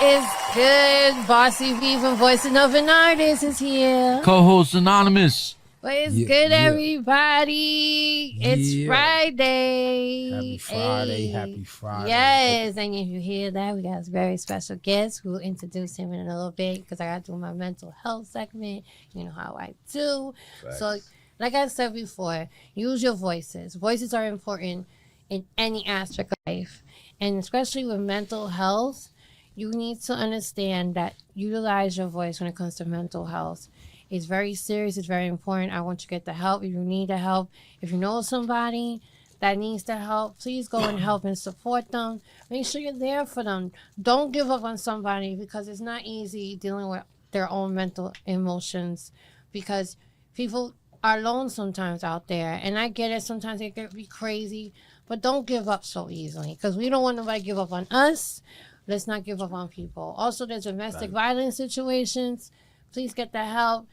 is good? Bossie V from Voicing of an Artist is here. Co-host Anonymouz. What is good, everybody? It's Friday. Happy Friday, happy Friday. Yes, and if you hear that, we got a very special guest. We'll introduce him in a little bit because I got to do my mental health segment. You know how I do. Facts. So, like I said before, use your voices. Voices are important in any aspect of life. And especially with mental health, you need to understand that utilize your voice when it comes to mental health. It's very serious. It's very important. I want you to get the help if you need the help. If you know somebody that needs the help, please go and help and support them. Make sure you're there for them. Don't give up on somebody because it's not easy dealing with their own mental emotions because people are alone sometimes out there. And I get it. Sometimes it can be crazy. But don't give up so easily because we don't want nobody to give up on us. Let's not give up on people. Also, there's domestic violence situations. Please get the help.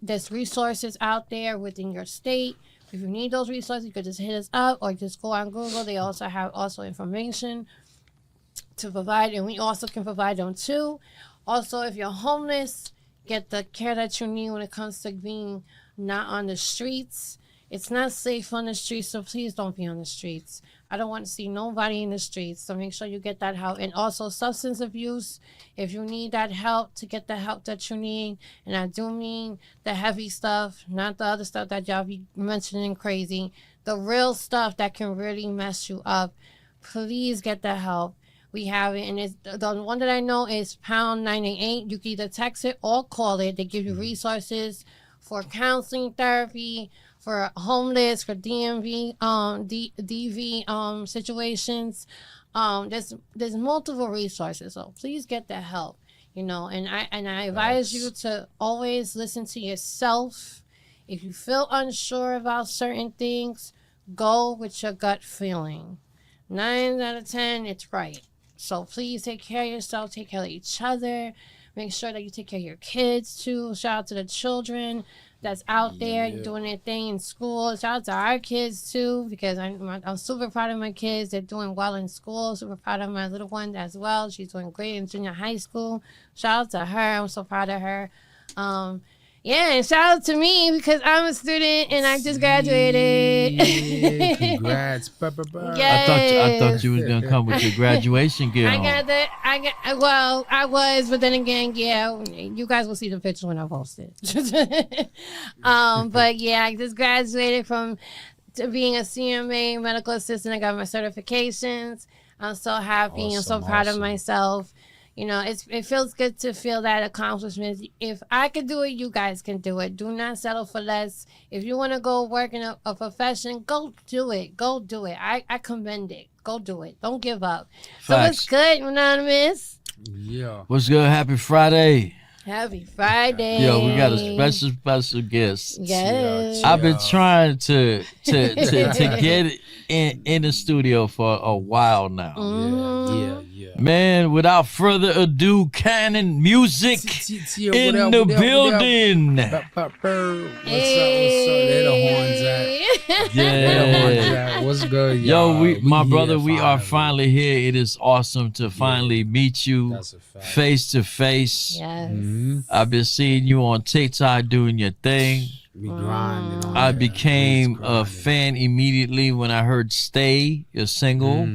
There's resources out there within your state. If you need those resources, you could just hit us up or just go on Google. They also have information to provide, and we also can provide them too. Also, if you're homeless, get the care that you need when it comes to being not on the streets. It's not safe on the streets, so please don't be on the streets. I don't want to see nobody in the streets, so make sure you get that help. And also substance abuse, if you need that help, to get the help that you need. And I do mean the heavy stuff, not the other stuff that y'all be mentioning crazy. The real stuff that can really mess you up. Please get the help. We have it, and it's, the one that I know is pound 988. You can either text it or call it. They give you resources for counseling, therapy, for homeless, for DV situations. There's multiple resources, so please get the help. You know, and I advise you to always listen to yourself. If you feel unsure about certain things, go with your gut feeling. 9 out of 10, it's right. So please take care of yourself, take care of each other. Make sure that you take care of your kids too. Shout out to the children that's out there doing their thing in school. Shout out to our kids too, because I'm super proud of my kids. They're doing well in school. Super proud of my little one as well. She's doing great in junior high school. Shout out to her. I'm so proud of her. And shout out to me because I'm a student and I just graduated. Yeah, congrats. I thought you was gonna come with your graduation gear. I was, but then again, you guys will see the picture when I post it. But yeah, I just graduated to being a CMA medical assistant. I got my certifications. I'm so happy. Awesome, I'm so proud of myself. You know, it feels good to feel that accomplishment. If I could do it, you guys can do it. Do not settle for less. If you want to go work in a profession, go do it. Go do it. I commend it. Go do it. Don't give up. Facts. So what's good, Anonymous? Yeah. What's good? Happy Friday. Happy Friday. Yo, we got a special guest. Yes. I've been trying to get in the studio for a while now. Yeah. Man, without further ado, Canon Music in the building. What's up? There the horns at. Yeah. What's good, y'all? Yo, my brother, we are finally here. It is awesome to finally meet you face to face. Yes. I've been seeing you on TikTok doing your thing. We grinding on I that. became Always a grinding. fan immediately when I heard Stay, your single,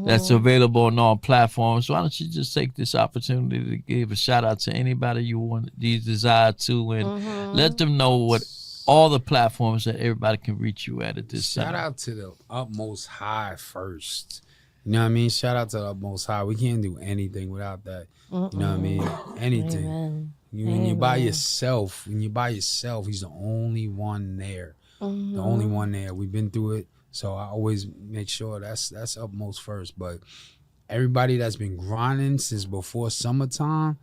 that's available on all platforms. So why don't you just take this opportunity to give a shout out to anybody you desire to, and let them know what all the platforms that everybody can reach you at this time. Shout out to the utmost high first. You know what I mean? Shout out to the utmost high. We can't do anything without that. You know what I mean? Anything. Amen. When you're by yourself, he's the only one there. The only one there. We've been through it, so I always make sure that's utmost first. But everybody that's been grinding since before summertime,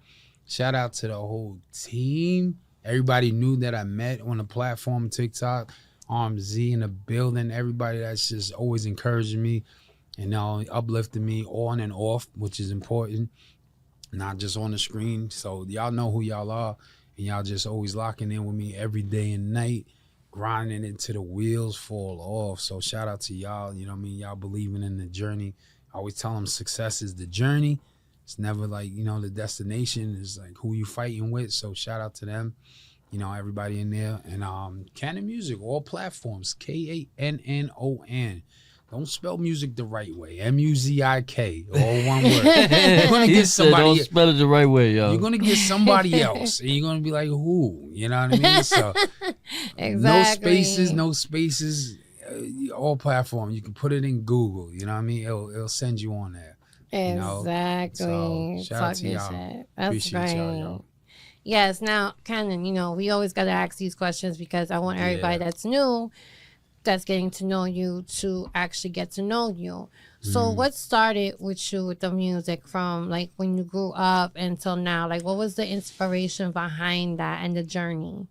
shout out to the whole team. Everybody new that I met on the platform TikTok, Z in the building. Everybody that's just always encouraging me and uplifting me on and off, which is important. Not just on the screen. So y'all know who y'all are, and y'all just always locking in with me every day and night, grinding until the wheels fall off. So shout out to y'all. You know what I mean? Y'all believing in the journey. I always tell them success is the journey. It's never like, you know, the destination is like who you fighting with. So shout out to them, you know, everybody in there. And Canon Music, all platforms, Kannon. Don't spell music the right way. Muzik, all one word. You're gonna get somebody. Don't spell it the right way, yo. You're gonna get somebody else, and you're gonna be like, who? You know what I mean? So Exactly. no spaces. All platforms. You can put it in Google. You know what I mean? It'll send you on there. You know? Exactly. So shout out to y'all. Shit. That's Appreciate great. y'all. Yes. Now, Canon, you know, we always got to ask these questions because I want everybody that's new, that's getting to know you, to actually get to know you. So what started with you with the music from like when you grew up until now? Like what was the inspiration behind that and the journey?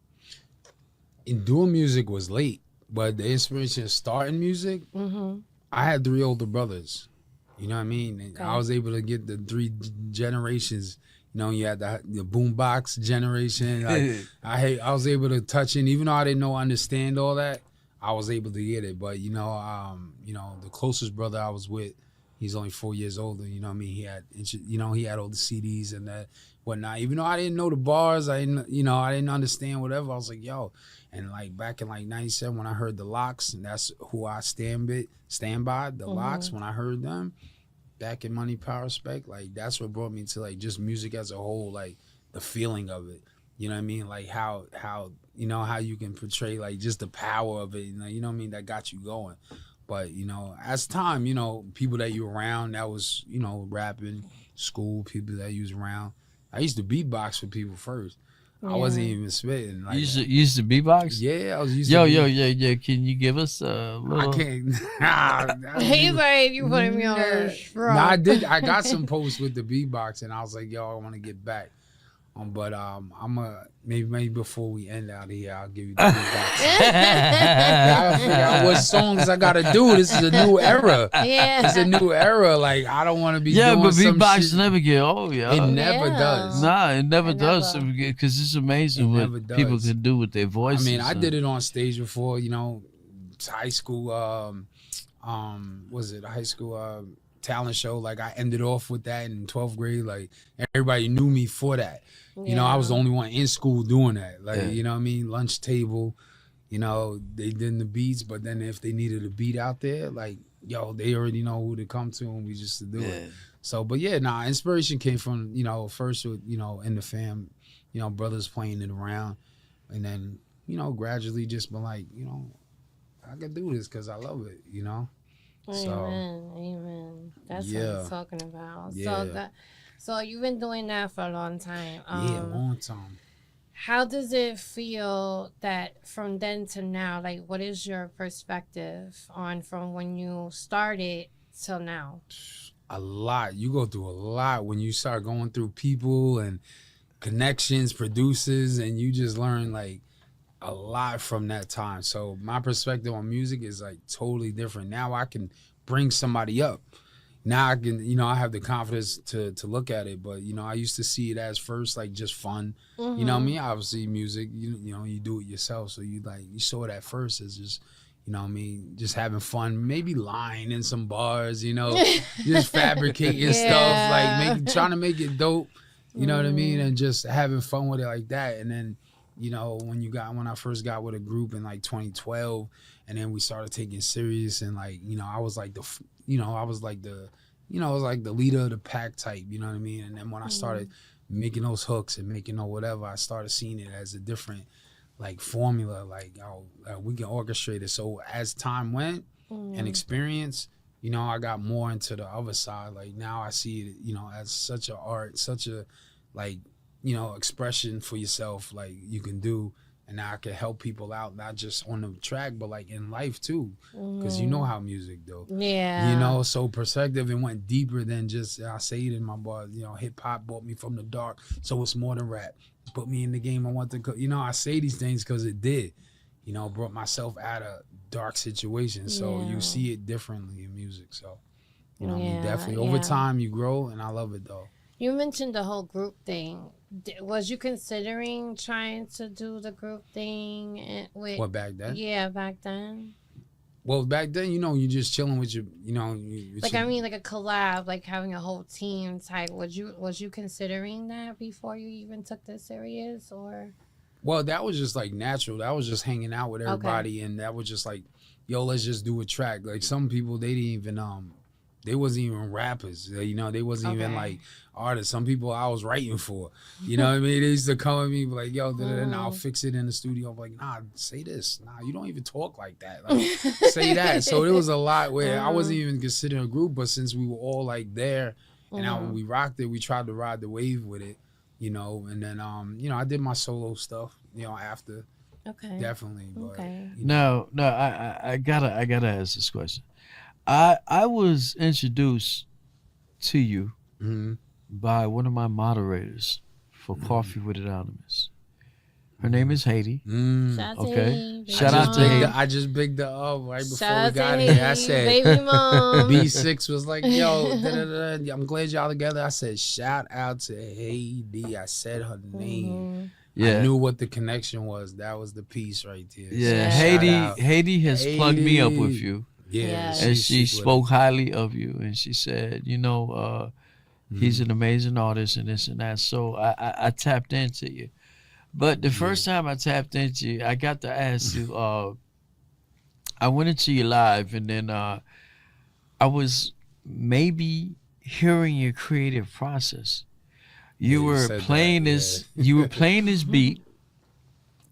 In doing music was late, but the inspiration of starting music, I had 3 older brothers. You know what I mean? And I was able to get the 3 generations. You know, you had the boombox generation. Like, I was able to touch it, even though I didn't understand all that. I was able to get it. But you know, the closest brother I was with, he's only 4 years older. You know what I mean? He had all the CDs and that whatnot. Even though I didn't know the bars, I didn't understand whatever. I was like, yo. And like back in like '97 when I heard the Locks, and that's who I stand by. The Locks, when I heard them, back in Money, Power, Respect, like that's what brought me to like just music as a whole, like the feeling of it. You know what I mean? Like how you know how you can portray like just the power of it. You know what I mean? That got you going. But you know, as time, you know, people that you around that was, you know, rapping, school, people that you was around. I used to beatbox for people first. I wasn't even spitting. Like, you used to beatbox? Yeah, I was used to. Yeah. Can you give us a little? I can't. He's like, you putting me on the spot. No, I did. I got some posts with the beatbox, and I was like, yo, I want to get back. But I'm maybe before we end out here, I'll give you the beatbox. I gotta figure out what songs I gotta do. This is a new era. Yeah, it's a new era. Like I don't want to be. Yeah, doing but some beatbox shit. never get old, yo. It never does. Nah, it never does. Because it's amazing what people can do with their voices. I mean, I did it on stage before. You know, high school. Was it high school? Talent show. Like I ended off with that in 12th grade. Like everybody knew me for that. You know, I was the only one in school doing that. Like, you know what I mean? Lunch table, you know, they did the beats, but then if they needed a beat out there, like, yo, they already know who to come to and we just to do it. So, but yeah, inspiration came from, you know, first with, you know, in the fam, you know, brothers playing it around. And then, you know, gradually just been like, you know, I can do this because I love it, you know? Amen. That's what I'm talking about. Yeah. So you've been doing that for a long time. Yeah, a long time. How does it feel that from then to now, like what is your perspective on from when you started till now? A lot. You go through a lot when you start going through people and connections, producers, and you just learn like a lot from that time. So my perspective on music is like totally different. Now I can bring somebody up. Now I can, you know, I have the confidence to look at it, but you know, I used to see it as first like just fun. You know what I mean? Obviously music, you know, you do it yourself, so you saw it at first as just, you know what I mean, just having fun, maybe lying in some bars, you know, just fabricating stuff, like trying to make it dope, you know what I mean, and just having fun with it like that. And then, you know, when I first got with a group in like 2012, and then we started taking serious, and like, you know, I was like the leader of the pack type, you know what I mean? And then when I started making those hooks and making whatever, I started seeing it as a different like formula, like we can orchestrate it. So as time went and experience, you know, I got more into the other side. Like now I see it, you know, as such a art, such a like, you know, expression for yourself, like you can do. And now I can help people out, not just on the track, but like in life too. Because you know how music do. Yeah. You know, so perspective, it went deeper than just, I say it in my bar, you know, hip hop brought me from the dark, so it's more than rap. Put me in the game, I want to, you know, I say these things because it did. You know, brought myself out of dark situations. So you see it differently in music. So, you know, I mean, definitely over time you grow, and I love it though. You mentioned the whole group thing. Was you considering trying to do the group thing with? What, back then? Yeah, back then. Well, back then, you just chilling with your, Like I mean, like a collab, like having a whole team type. Was you considering that before you even took this serious, or? Well, that was just like natural. That was just hanging out with everybody, and that was just like, yo, let's just do a track. Like some people, they didn't even they wasn't even rappers. They wasn't even like artists. Some people I was writing for. You know what I mean? They used to come at me like, yo, and I'll fix it in the studio. I'm like, nah, say this. Nah, you don't even talk like that. Like, say that. So it was a lot where I wasn't even considering a group, but since we were all like there and we rocked it, we tried to ride the wave with it, and then I did my solo stuff, after. Okay. Definitely. But, okay. No, I gotta ask this question. I was introduced to you by one of my moderators for Coffee with Anonymous. Her name is Haiti. Okay. Shout out to Haiti. I just bigged her up right before Shout we got here. I said, baby mom. B6 was like, yo, I'm glad y'all together. I said, shout out to Haiti. I said her name. Yeah. I knew what the connection was. That was the piece right there. Yeah, So Haiti has plugged me up with you. Yeah. And she spoke highly of you, and she said, he's an amazing artist and this and that. So I tapped into you. But the first time I tapped into you, I got to ask you, I went into your live, and then I was maybe hearing your creative process. You were playing you were playing this beat,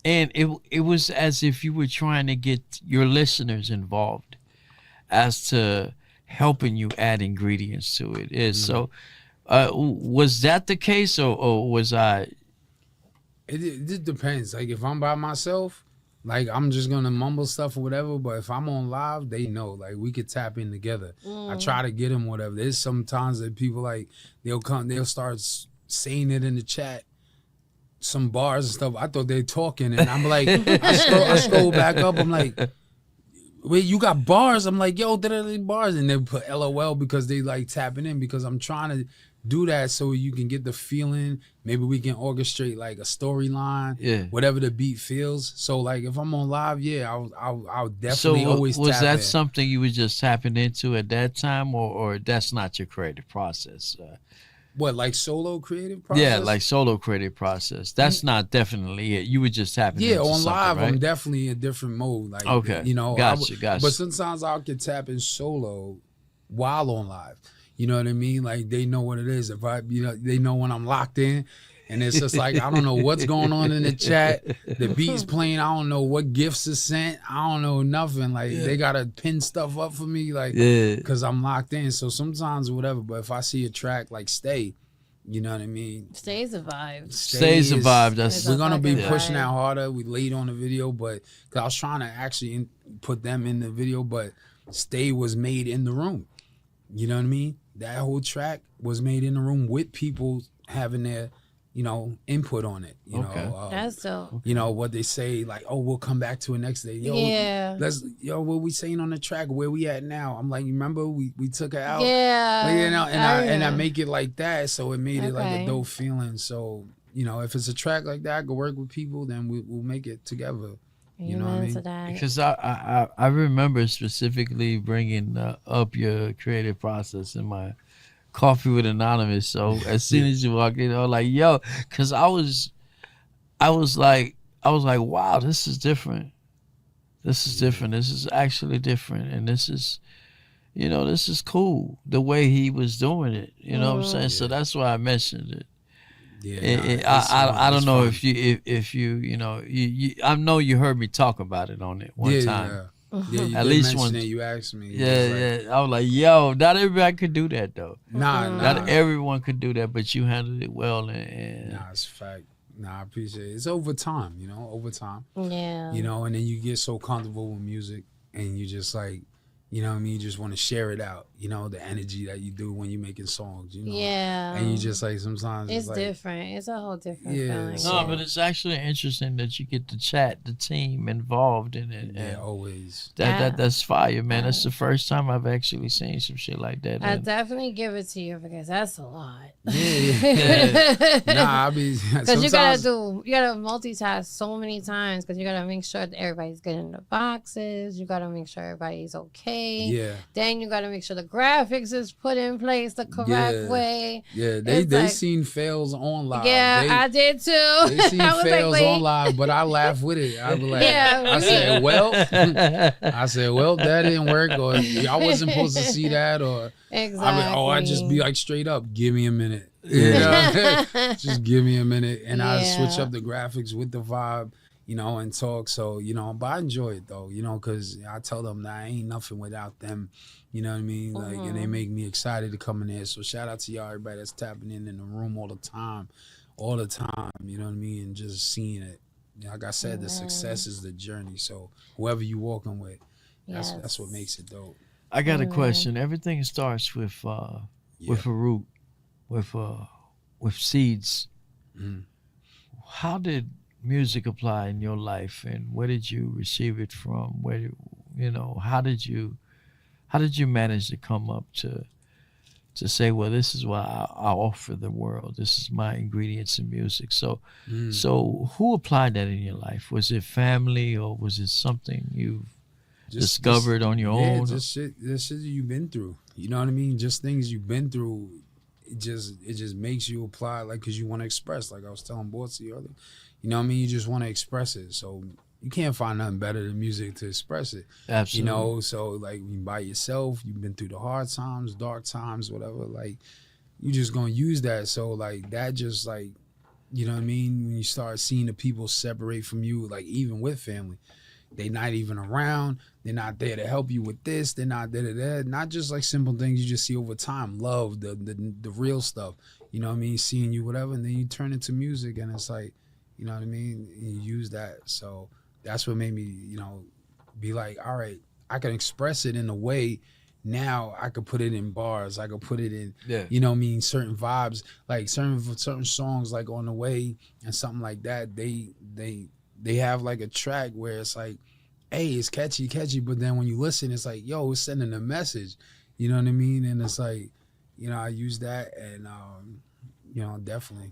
and it was as if you were trying to get your listeners involved as to helping you add ingredients to it. So was that the case, or was I? It just depends. Like if I'm by myself, like I'm just gonna mumble stuff or whatever. But if I'm on live, they know. Like we could tap in together. I try to get them whatever. There's sometimes that people like they'll start saying it in the chat, some bars and stuff. I thought they talking, and I'm like, I scroll back up. I'm like, wait, you got bars? I'm like, yo, bars, and they put LOL because they like tapping in, because I'm trying to do that so you can get the feeling. Maybe we can orchestrate like a storyline, whatever the beat feels. So like if I'm on live, I'll definitely always was tap that in. something you were just tapping into at that time, or that's not your creative process? What, like solo creative process? Yeah, like solo creative process. That's not definitely it. You were just tapping into on live, right? I'm definitely in a different mode. Like, okay, gotcha. But sometimes I can tap in solo while on live. You know what I mean? Like they know what it is. If they know when I'm locked in, and it's just like I don't know what's going on in the chat. The beat's playing. I don't know what gifts are sent. I don't know nothing. Like they gotta pin stuff up for me, like because I'm locked in. So sometimes whatever. But if I see a track like Stay, you know what I mean? Stay's a vibe. Stay's a vibe. We're gonna be pushing that harder. We late on the video, but cause I was trying to actually put them in the video, but Stay was made in the room. You know what I mean? That whole track was made in the room with people having their, input on it. You know, that's dope. You know what they say, like, oh, we'll come back to it next day. What we saying on the track? Where we at now? I'm like, remember we took it out. And I make it like that, so it made it like a dope feeling. So if it's a track like that, I can work with people, then we'll make it together. You know what I mean? That. Because I remember specifically bringing up your creative process in my Coffee with Anonymous. So as soon as you walked in, I was like, yo, because I was like, wow, this is different. This is different. This is actually different, and this is cool the way he was doing it. You know what I'm saying? So that's why I mentioned it. I don't know if you I know you heard me talk about it on it one time. Yeah, at least one. You asked me. I was like, yo, not everybody could do that though. Not everyone could do that, but you handled it well. And it's a fact. I appreciate it. It's over time, over time. Yeah. And then you get so comfortable with music, and you just like, You know what I mean? You just want to share it out, you know, the energy that you do when you're making songs, you know. Yeah. And you just like sometimes it's like, different. It's a whole different feeling. No, but it's actually interesting that you get to chat the team involved in it. Yeah, always. That's fire, man. That's the first time I've actually seen some shit like that. I definitely give it to you because that's a lot. Yeah. Nah, I mean, because you gotta multitask so many times because you gotta make sure that everybody's getting the boxes. You gotta make sure everybody's okay. Yeah. Then you gotta make sure the graphics is put in place the correct way. Yeah, they seen fails on live. Yeah, I did too. They seen fails on live, but I laugh with it. I be like, I said, well, that didn't work, or y'all wasn't supposed to see that, or exactly. I just be like straight up, give me a minute. You know? Just give me a minute, and I switch up the graphics with the vibe, you know, and talk. So, you know, but I enjoy it though, you know, because I tell them that I ain't nothing without them. You know what I mean? Like, and they make me excited to come in there. So shout out to y'all, everybody that's tapping in the room all the time. You know what I mean? And just seeing it. Like I said, the success is the journey. So whoever you walking with, that's what makes it dope. I got a question. Everything starts with a root, with seeds. Mm. How did music apply in your life, and where did you receive it from? How did you manage to come up to say, well, this is what I offer the world. This is my ingredients in music. So who applied that in your life? Was it family, or was it something you've discovered on your own? Just shit you've been through. You know what I mean? Just things you've been through. It just makes you apply, like, because you want to express. Like I was telling Bossie earlier. You know what I mean? You just want to express it. So you can't find nothing better than music to express it. Absolutely. You know, so like when you by yourself, you've been through the hard times, dark times, whatever, like you just gonna use that. So like that just like, you know what I mean? When you start seeing the people separate from you, like even with family, they not even around, they're not there to help you with this, they're not there, not just like simple things you just see over time, love, the real stuff, you know what I mean? Seeing you, whatever, and then you turn into music and it's like, you know what I mean? You use that. So that's what made me, you know, be like, all right, I can express it in a way. Now I could put it in bars. I could put it in, you know what I mean, certain vibes, like certain songs, like On the Way and something like that. They have like a track where it's like, hey, it's catchy, but then when you listen, it's like, yo, it's sending a message. You know what I mean? And it's like, you know, I use that, and you know, definitely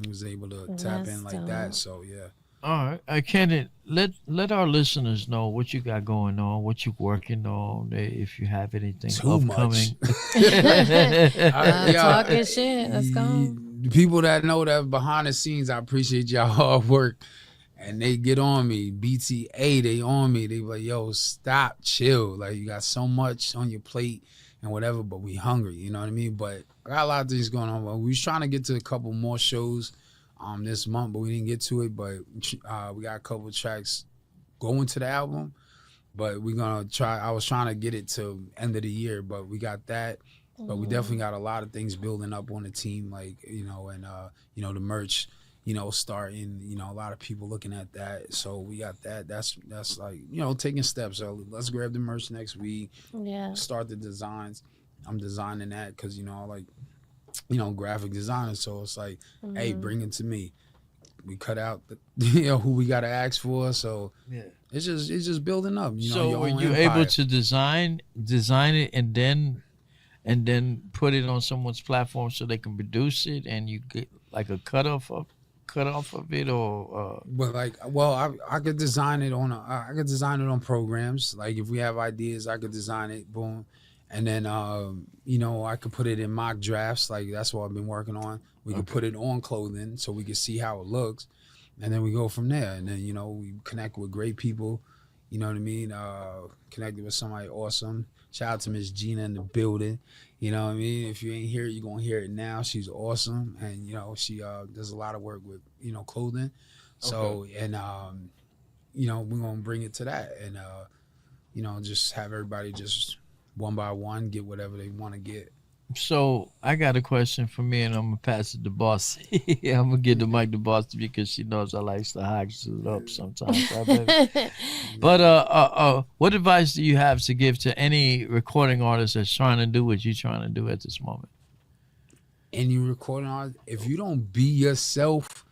was able to tap in like that. So yeah. All right, Kenneth, let our listeners know what you got going on, what you're working on, if you have anything upcoming. Talking shit. Let's go. The people that know that behind the scenes, I appreciate y'all hard work, and they get on me. BTA, they on me. They like, yo, stop, chill. Like, you got so much on your plate and whatever, but we hungry. You know what I mean? But I got a lot of things going on. We was trying to get to a couple more shows this month, but we didn't get to it. But we got a couple of tracks going to the album, but we're gonna try. I was trying to get it to end of the year, but we got that. But we definitely got a lot of things building up on the team, like, you know, and you know, the merch, you know, starting, you know, a lot of people looking at that. So we got that. That's like, you know, taking steps. So let's grab the merch next week. Yeah. Start the designs. I'm designing that because, you know, like, you know, graphic designer. So it's like, hey, bring it to me. We cut out the, you know, who we got to ask for. So it's just building up. You know, so were you able to design it and then put it on someone's platform so they can produce it, and you get like a cut off of it, or but like, well, I could design it on programs. Like if we have ideas, I could design it, boom, and then you know, I could put it in mock drafts. Like that's what I've been working on. We could put it on clothing so we could see how it looks, and then we go from there. And then, you know, we connect with great people. You know what I mean? Connected with somebody awesome. Shout out to Miss Gina in the building. You know what I mean? If you ain't hear it, you're going to hear it now. She's awesome. And, you know, she does a lot of work with, you know, clothing. So, and, you know, we're going to bring it to that. And, you know, just have everybody just one by one get whatever they want to get. So I got a question for me, and I'm gonna pass it to Bossie. I'm gonna give the mic to Bossie because she knows I like to hog it up sometimes. Right, but what advice do you have to give to any recording artist that's trying to do what you're trying to do at this moment? Any recording artist, if you don't be yourself,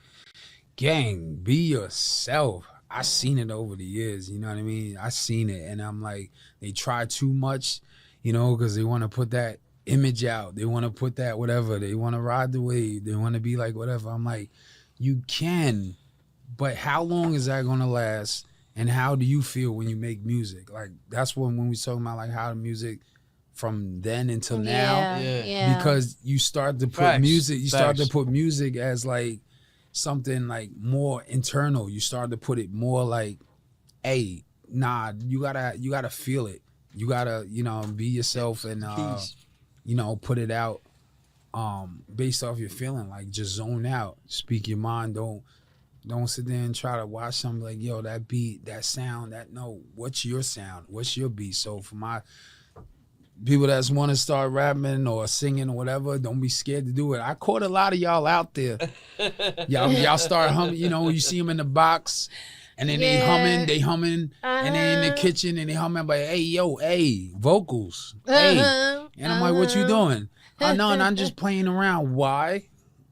gang, be yourself. I seen it over the years, you know what I mean? I seen it, and I'm like, they try too much, you know, because they want to put that image out. They want to put that whatever. They want to ride the wave. They want to be like whatever. I'm like, you can, but how long is that gonna last? And how do you feel when you make music? Like that's when we talking about like how the music from then until now. Yeah. Because you start to put Facts. music. You start to Facts. put music as like something like more internal. You start to put it more like, hey, nah, you gotta feel it. You gotta, you know, be yourself and you know, put it out based off your feeling. Like just zone out. Speak your mind. Don't sit there and try to watch something like, yo, that beat, that sound, that no. What's your sound? What's your beat? So for my people that want to start rapping or singing or whatever, don't be scared to do it. I caught a lot of y'all out there. y'all start humming, you know, you see them in the box and then they humming, and they in the kitchen and they humming like, hey, yo, hey, vocals, hey. And I'm like, what you doing? I know, and I'm just playing around. Why?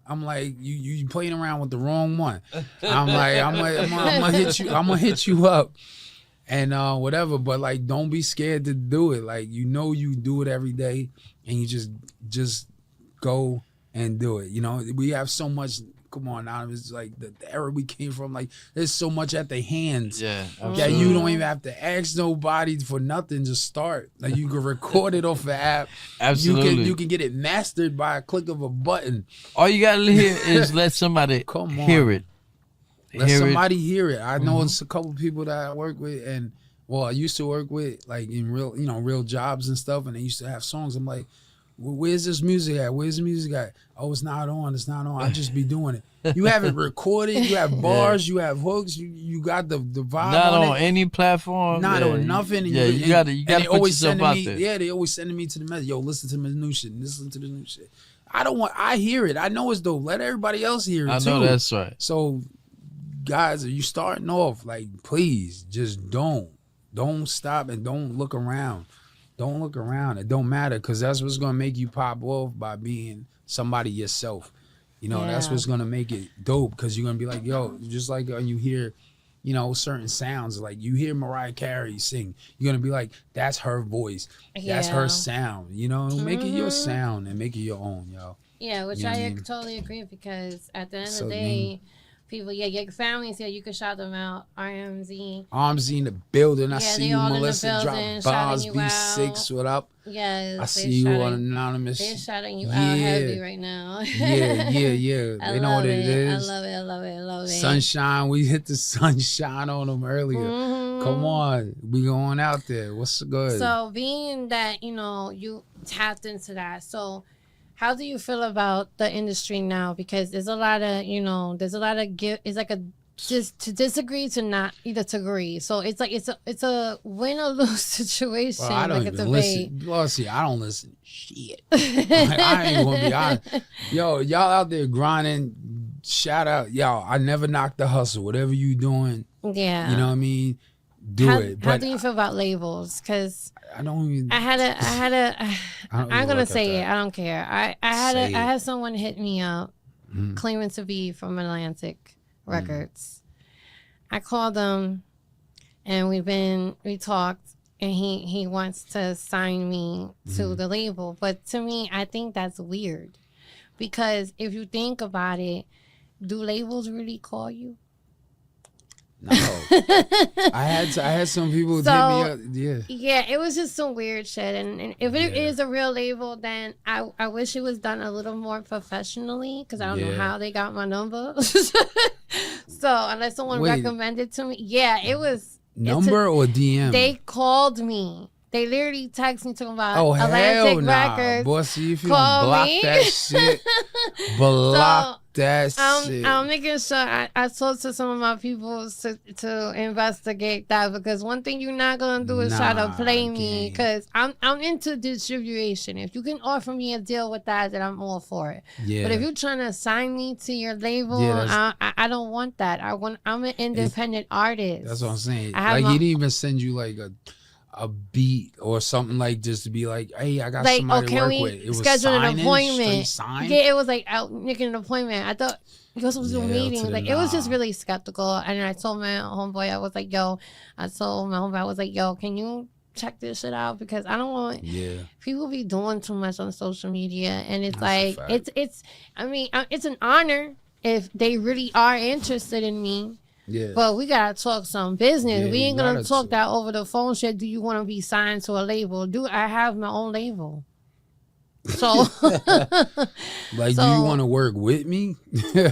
I'm like, you playing around with the wrong one. I'm gonna hit you up. And whatever, but like, don't be scared to do it. Like, you know, you do it every day, and you just go and do it. You know, we have so much. Come on, now it's like the era we came from. Like, there's so much at the hands. Yeah, that you don't even have to ask nobody for nothing. Just start. Like, you can record it off the app. Absolutely. You can get it mastered by a click of a button. All you gotta hear is let somebody hear it. Let somebody hear it. I know it's a couple people that I work with, and well, I used to work with like in real, you know, real jobs and stuff, and they used to have songs. I'm like, where's this music at? Where's the music at? Oh, it's not on. It's not on. I just be doing it. You have it recorded. You have bars. You have hooks. You got the vibe. Not on it. any platform. Not on nothing. Yeah, you gotta put yourself out there. Yeah, they always sending me to the message. Yo, listen to the new shit. Listen to the new shit. I hear it. I know it's dope. Let everybody else hear it too. I know that's right. So, guys, are you starting off? Like, please, just don't stop and don't look around. Don't look around. It don't matter, because that's what's gonna make you pop off, by being somebody yourself. You know, that's what's gonna make it dope, because you're gonna be like, yo, just like when you hear, you know, certain sounds, like you hear Mariah Carey sing, you're gonna be like, that's her voice, that's her sound. You know, make it your sound and make it your own, yo. Yeah, which I totally agree, because at the end of the day, people, your families, you can shout them out. RMZ in the building. I see you, all Melissa. Drop bars, B6. What up? Yes, I see you on Anonymous. They're shouting you out heavy right now. yeah. They know what it is. I love it. Sunshine. We hit the sunshine on them earlier. Come on, we going out there. What's good? So being that, you know, you tapped into that, so how do you feel about the industry now? Because there's a lot of, you know, it's like a just to disagree to not either to agree. So it's like it's a win or lose situation. Well, I don't like even listen. Well, see, I don't listen. Shit. Like, I ain't gonna be honest. Yo, y'all out there grinding. Shout out, y'all. I never knock the hustle. Whatever you doing, yeah, you know what I mean. Do it. How do you feel about labels? Because I don't even. I'm gonna say it. I don't care. I had someone hit me up claiming to be from Atlantic Records. I called them, and we talked, and he wants to sign me to the label. But to me, I think that's weird, because if you think about it, do labels really call you? No, I had some people hit me up. Yeah, it was just some weird shit. And if it is a real label, then I wish it was done a little more professionally, because I don't know how they got my number. So unless someone recommended to me, it was number or DM. They called me. They literally texted me talking about Atlantic Records. Bossie, if you don't block that shit, block That's it. I'm making sure I talk to some of my people to investigate that, because one thing you're not gonna do is try to play me, because I'm into distribution. If you can offer me a deal with that, then I'm all for it. Yeah. But if you're trying to sign me to your label, I don't want that. I'm an independent artist. That's what I'm saying. Like he didn't even send you like a beat or something, like just to be like, hey, I got like, somebody to work with. It was schedule an appointment. Sign? Yeah, it was like out making an appointment. I thought you was supposed to do a meeting. Like it was just really skeptical. And I told my homeboy, I was like, yo, can you check this shit out, because I don't want people be doing too much on social media, and it's like it's an honor if they really are interested in me. Yeah. But we gotta talk some business. We ain't gonna talk that over the phone shit. Do you want to be signed to a label? I have my own label. So, like, do you want to work with me?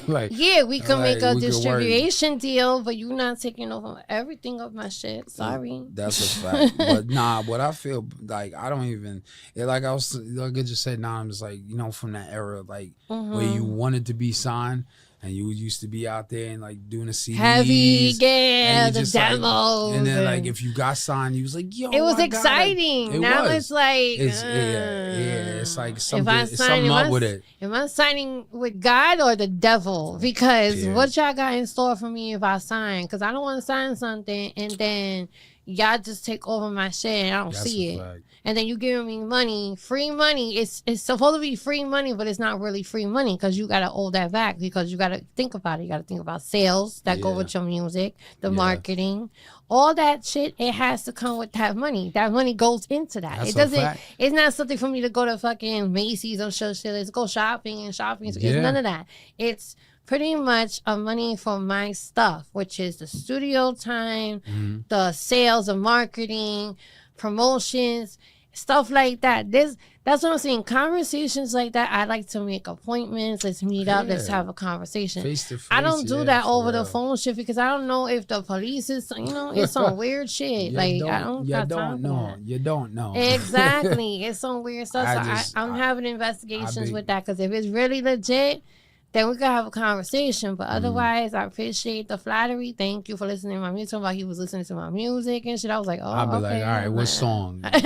Like, yeah, we can make a distribution deal, but you're not taking over everything of my shit. Sorry. That's a fact. But nah, what I feel like, I don't even, like I just said, I'm just like, from that era, like where you wanted to be signed. And you used to be out there and like doing the CDs. Heavy, yeah, the demos. And then like if you got signed, you was like, yo, it was exciting. Now it's like, it's like something up with it. Am I signing with God or the devil? Because what y'all got in store for me if I sign? Because I don't want to sign something and then y'all just take over my shit and I don't see it. Fact. And then you giving me money, free money. It's supposed to be free money, but it's not really free money, because you got to owe that back, because you got to think about it. You got to think about sales that go with your music, the marketing, all that shit. It has to come with that money. That money goes into that. It doesn't. It's not something for me to go to fucking Macy's or shit. Let's go shopping and shopping. It's none of that. It's pretty much a money for my stuff, which is the studio time, the sales, the marketing, promotions, stuff like that. That's what I'm saying. Conversations like that, I like to make appointments. Let's meet up. Let's have a conversation. Face to face, I don't do that over the phone shit, because I don't know if the police is, it's some weird shit. Like, I don't got time for that. You don't know. Exactly. It's some weird stuff. So I'm having investigations with that, because if it's really legit, then we could have a conversation. But otherwise, I appreciate the flattery. Thank you for listening to my music. Talking about he was listening to my music and shit. I was like, oh, I'll be like, all right, what song? Like,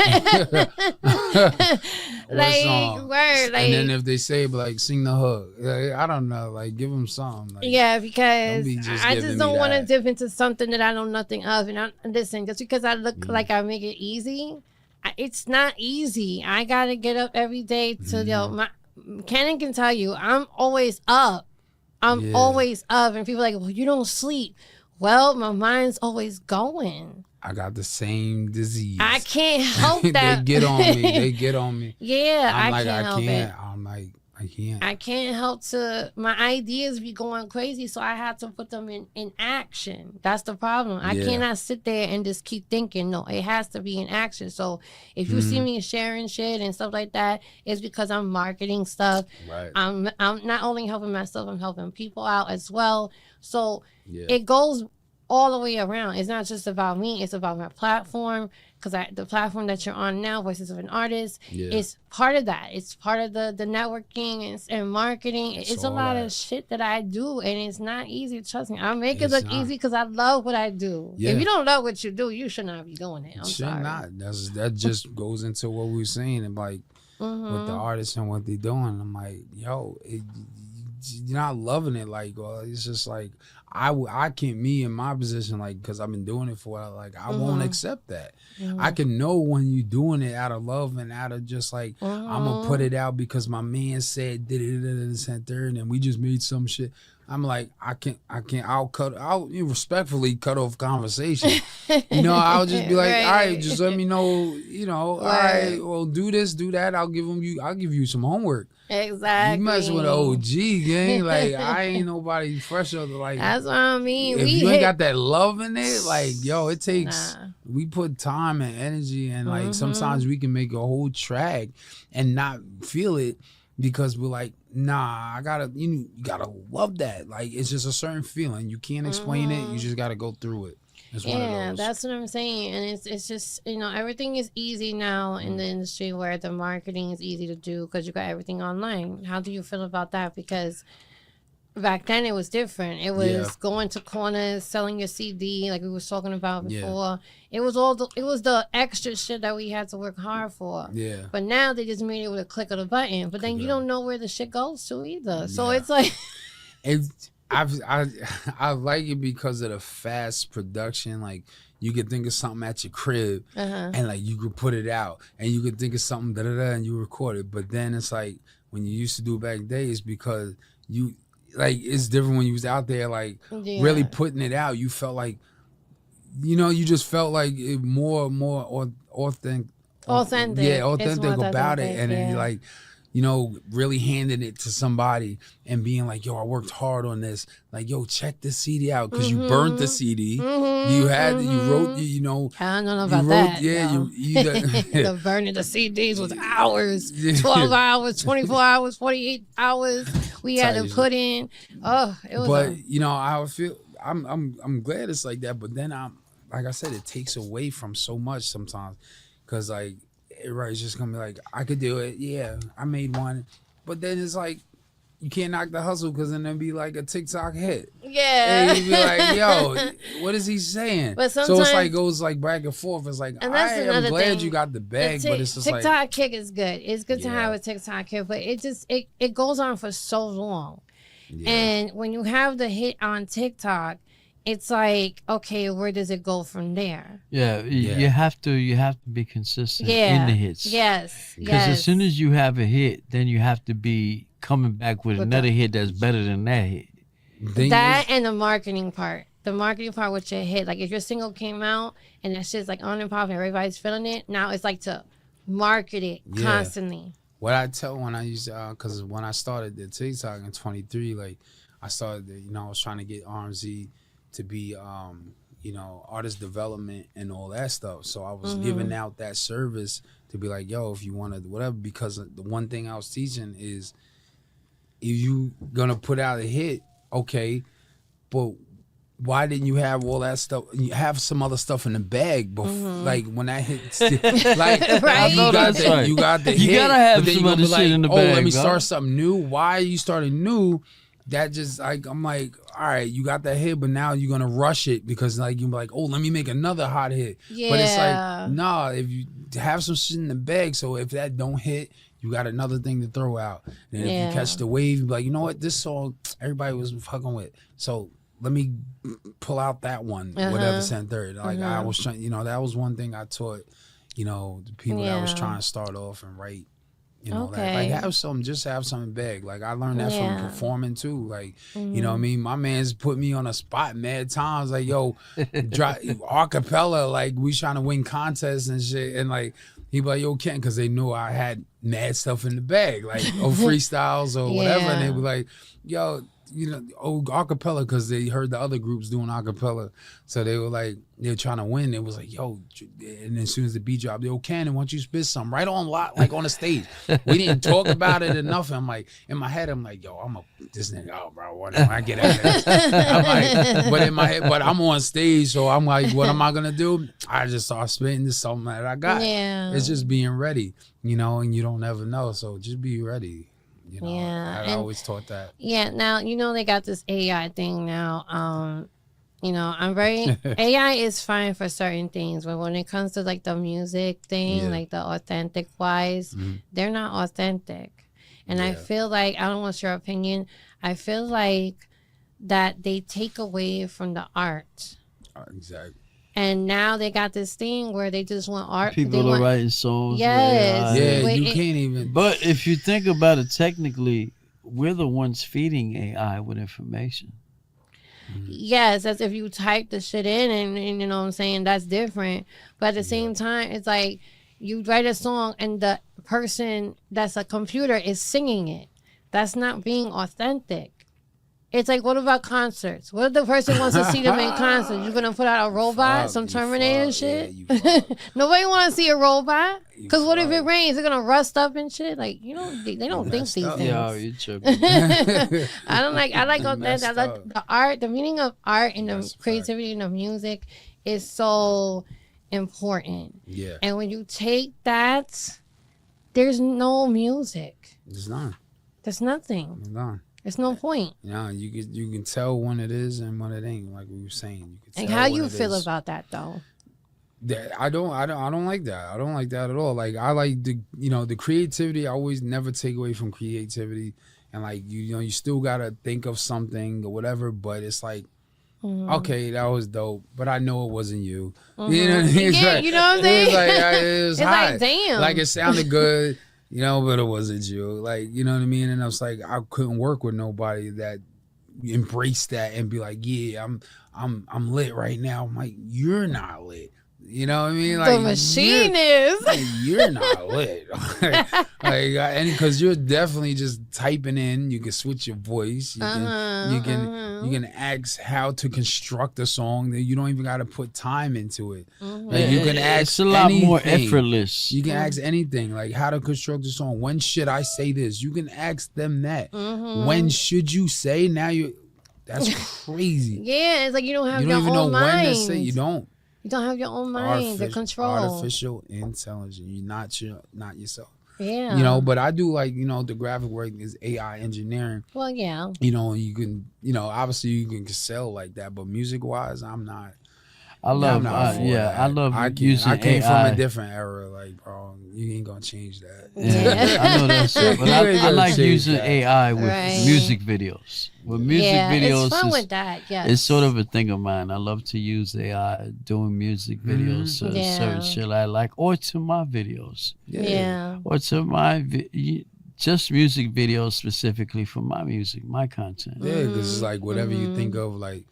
song? Word, like, and then if they say, like, sing the hook, like, I don't know, like, give them something. Like, yeah, because I just don't want to dip into something that I know nothing of. And listen, just because I look like I make it easy, it's not easy. I got to get up every day to, Cannon can tell you, I'm always up. I'm always up. And people are like, well, you don't sleep. Well, my mind's always going. I got the same disease. I can't help that. They get on me. Yeah, I can't help it. I'm like, I can't. I can't help my ideas be going crazy, so I have to put them in action. That's the problem. I cannot sit there and just keep thinking. No, it has to be in action. So if you see me sharing shit and stuff like that, it's because I'm marketing stuff. Right. I'm not only helping myself, I'm helping people out as well. So it goes all the way around. It's not just about me. It's about my platform. Because the platform that you're on now, Voices of an Artist, is part of that. It's part of the networking and marketing. It's a lot of shit that I do, and it's not easy. Trust me. I make it look easy because I love what I do. Yeah. If you don't love what you do, you should not be doing it. I'm sorry. Not. That just goes into what we were saying, and like with the artists and what they're doing. I'm like, yo, you're not loving it. Like, well, it's just like I can't, me in my position, like, because I've been doing it for a while, like, I won't accept that. I can know when you're doing it out of love and out of just like, I'm gonna put it out because my man said this and third, and we just made some shit. I'm like, I can't, I'll respectfully cut off conversation. I'll just be like, all right, just let me know, all right, well, do this, do that. I'll give you some homework. Exactly. You mess with an OG gang, like, I ain't nobody fresh other, like, that's what I mean. If you ain't got that love in it, like, yo, it takes, we put time and energy, and like sometimes we can make a whole track and not feel it because we're like, nah, you gotta love that. Like, it's just a certain feeling. You can't explain it. You just gotta go through it. It's one of those. That's what I'm saying. And it's just, everything is easy now in the industry where the marketing is easy to do because you got everything online. How do you feel about that? Because back then it was different. It was Yeah. going to corners, selling your CD, like we was talking about Yeah. before. It was the extra shit that we had to work hard for. Yeah. But now they just made it with a click of the button. But then Click you of- don't know where the shit goes to either. So Yeah. it's like I like it because of the fast production. Like you could think of something at your crib and like you could put it out, and you could think of something and you record it. But then it's like when you used to do it back in the days, because you like it's different when you was out there like really putting it out. You felt like you just felt like it more authentic. Authentic. Yeah, It's authentic more about it, authentic, and then yeah. you like. Really handing it to somebody and being like, yo, I worked hard on this. Like, yo, check this CD out because you burnt the CD. You had, you wrote, I don't know you about wrote, that. yeah, no. The burning the CDs was hours, 12 hours, 24 hours, 48 hours. We had to put in. Oh, it was. But I feel I'm glad it's like that. But then like I said, it takes away from so much sometimes, because like. Right, it's just gonna be like, I could do it. Yeah, I made one, but then it's like you can't knock the hustle, because then it'll be like a TikTok hit. Yeah, and you'd be like, yo, what is he saying? But so it's like goes like back and forth. It's like, and that's I'm glad thing. you got the bag, but it's just TikTok like kick is good. It's good to have a TikTok kick, but it goes on for so long. Yeah. And when you have the hit on TikTok, it's like, okay, where does it go from there? Yeah, you have to be consistent in the hits. Yes. Because as soon as you have a hit, then you have to be coming back with another hit that's better than that hit. That and the marketing part. The marketing part with your hit. Like if your single came out and that shit's like on and popping, everybody's feeling it. Now it's like to market it constantly. What I tell when I used to, because when I started the TikTok in 23, like I started, I was trying to get RMZ to be, artist development and all that stuff. So I was giving out that service to be like, yo, if you want to, whatever, because the one thing I was teaching is if you gonna put out a hit, okay, but why didn't you have all that stuff? You have some other stuff in the bag, but like when that hit, like right? you got the hit. You gotta have some other shit in the bag. Oh, let me start something new. Why are you starting new? That just like I'm like, all right, you got that hit, but now you're gonna rush it because like you're like, oh, let me make another hot hit. Yeah. But it's like, nah, if you have some shit in the bag, so if that don't hit, you got another thing to throw out. And if you catch the wave, you be like, you know what, this song everybody was fucking with, so let me pull out that one, whatever, second, third. Like I was trying, that was one thing I taught, the people that was trying to start off and write. Like have something, just have something big. Like I learned that from performing too. Like, you know what I mean? My man's put me on a spot mad times. Like, yo, acapella, like we trying to win contests and shit. And like, he be like, yo, Ken, because they knew I had mad stuff in the bag, like freestyles or whatever. And they be like, yo, acapella, because they heard the other groups doing acapella. So they were like, they're trying to win. It was like, yo, and as soon as the beat dropped, yo, Cannon, why don't you spit something right on lot, like on the stage? We didn't talk about it enough. I'm like, in my head, I'm like, yo, I'm this nigga, oh, bro, when I get out of this. I'm like, but in my head, but I'm on stage, so I'm like, what am I gonna do? I just start spitting this something that I got. Yeah. It's just being ready, and you don't ever know. So just be ready. I always taught that. Yeah, now they got this AI thing now. I'm very AI is fine for certain things, but when it comes to like the music thing, like the authentic wise, they're not authentic. And I feel like, I don't know what's your opinion, I feel like that they take away from the art. Exactly. And now they got this thing where they just want art. People are writing songs. Yes. Yeah, you can't even. But if you think about it technically, we're the ones feeding AI with information. Yes, that's if you type the shit in and you know what I'm saying, that's different. But at the same time, it's like you write a song and the person that's a computer is singing it. That's not being authentic. It's like, what about concerts? What if the person wants to see them in concert? You're going to put out a robot, some Terminator shit? Yeah, Nobody want to see a robot. Because what if it rains? They're going to rust up and shit? Like, they don't think these things. Yo, you tripping. I like that. I like the art, the meaning of art and the creativity and the music is so important. Yeah. And when you take that, there's no music. There's none. There's nothing. There's none. There's no point. You know, you can tell when it is and when it ain't. Like we were saying, you can tell And how when you it feel is. about that though? I don't like that. I don't like that at all. Like I like the creativity. I always never take away from creativity, and like you still gotta think of something or whatever. But it's like, okay, that was dope, but I know it wasn't you. You know what I mean? Yeah, you know what I'm saying? It was It's hot. like, damn. Like it sounded good, but it wasn't you. Like, you know what I mean? And I was like, I couldn't work with nobody that embraced that and be like, yeah, I'm lit right now. I'm like, you're not lit. You know what I mean? Like The machine is. Like, you're not lit. And because you're definitely just typing in. You can switch your voice. You can ask how to construct a song. That you don't even got to put time into it. Like you can ask. It's a lot more effortless. You can ask anything, like how to construct a song. When should I say this? You can ask them that. When should you say? That's crazy. Yeah, it's like you don't have You your don't even know own when mind. to say. You don't. You don't have your own mind to control. Artificial intelligence. You're not yourself. Yeah. But I do like, the graphic work is AI engineering. Well, yeah. You can, obviously you can sell like that, but music wise, I'm not. I love using I came AI. from a different era, like, bro. You ain't gonna change that. Yeah, I know that shit. But I like using AI with Right. music videos. With music videos, it's fun with that. Yeah, it's sort of a thing of mine. I love to use AI doing music videos to certain shit I like, or to my videos. Yeah. Or to my just music videos specifically for my music, my content. Yeah, because it's like whatever you think of, like,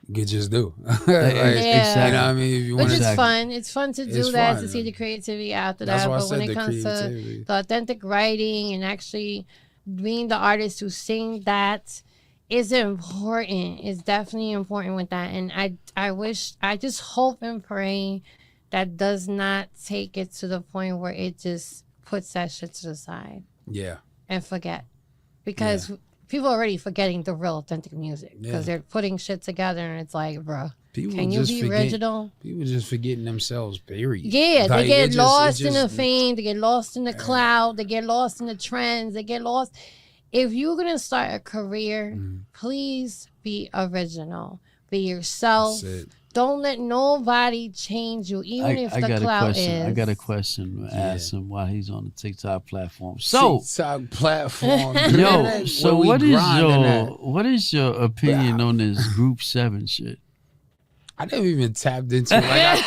you could just do. Exactly. You know what I mean? If you Which want is fun. It's fun to do that, to see the creativity after That's that. why I But when said it the comes to creativity. the authentic writing and actually being the artist who sing that is important. It's definitely important with that. And I just hope and pray that does not take it to the point where it just puts that shit to the side. Yeah. And forget. Because people are already forgetting the real authentic music because they're putting shit together and it's like, bruh, can you be original? People just forgetting themselves, period. Yeah, Like, they get lost in the just- fame, they get lost in the cloud, they get lost in the trends, they get lost. If you're going to start a career, please be original. Be yourself. That's it. Don't let nobody change you, even if the clout is. I got a question to ask him while he's on the TikTok platform. So, TikTok platform. yo, so Where we grinding at? what is your opinion on this Group 7 shit? I never even tapped into it. Like,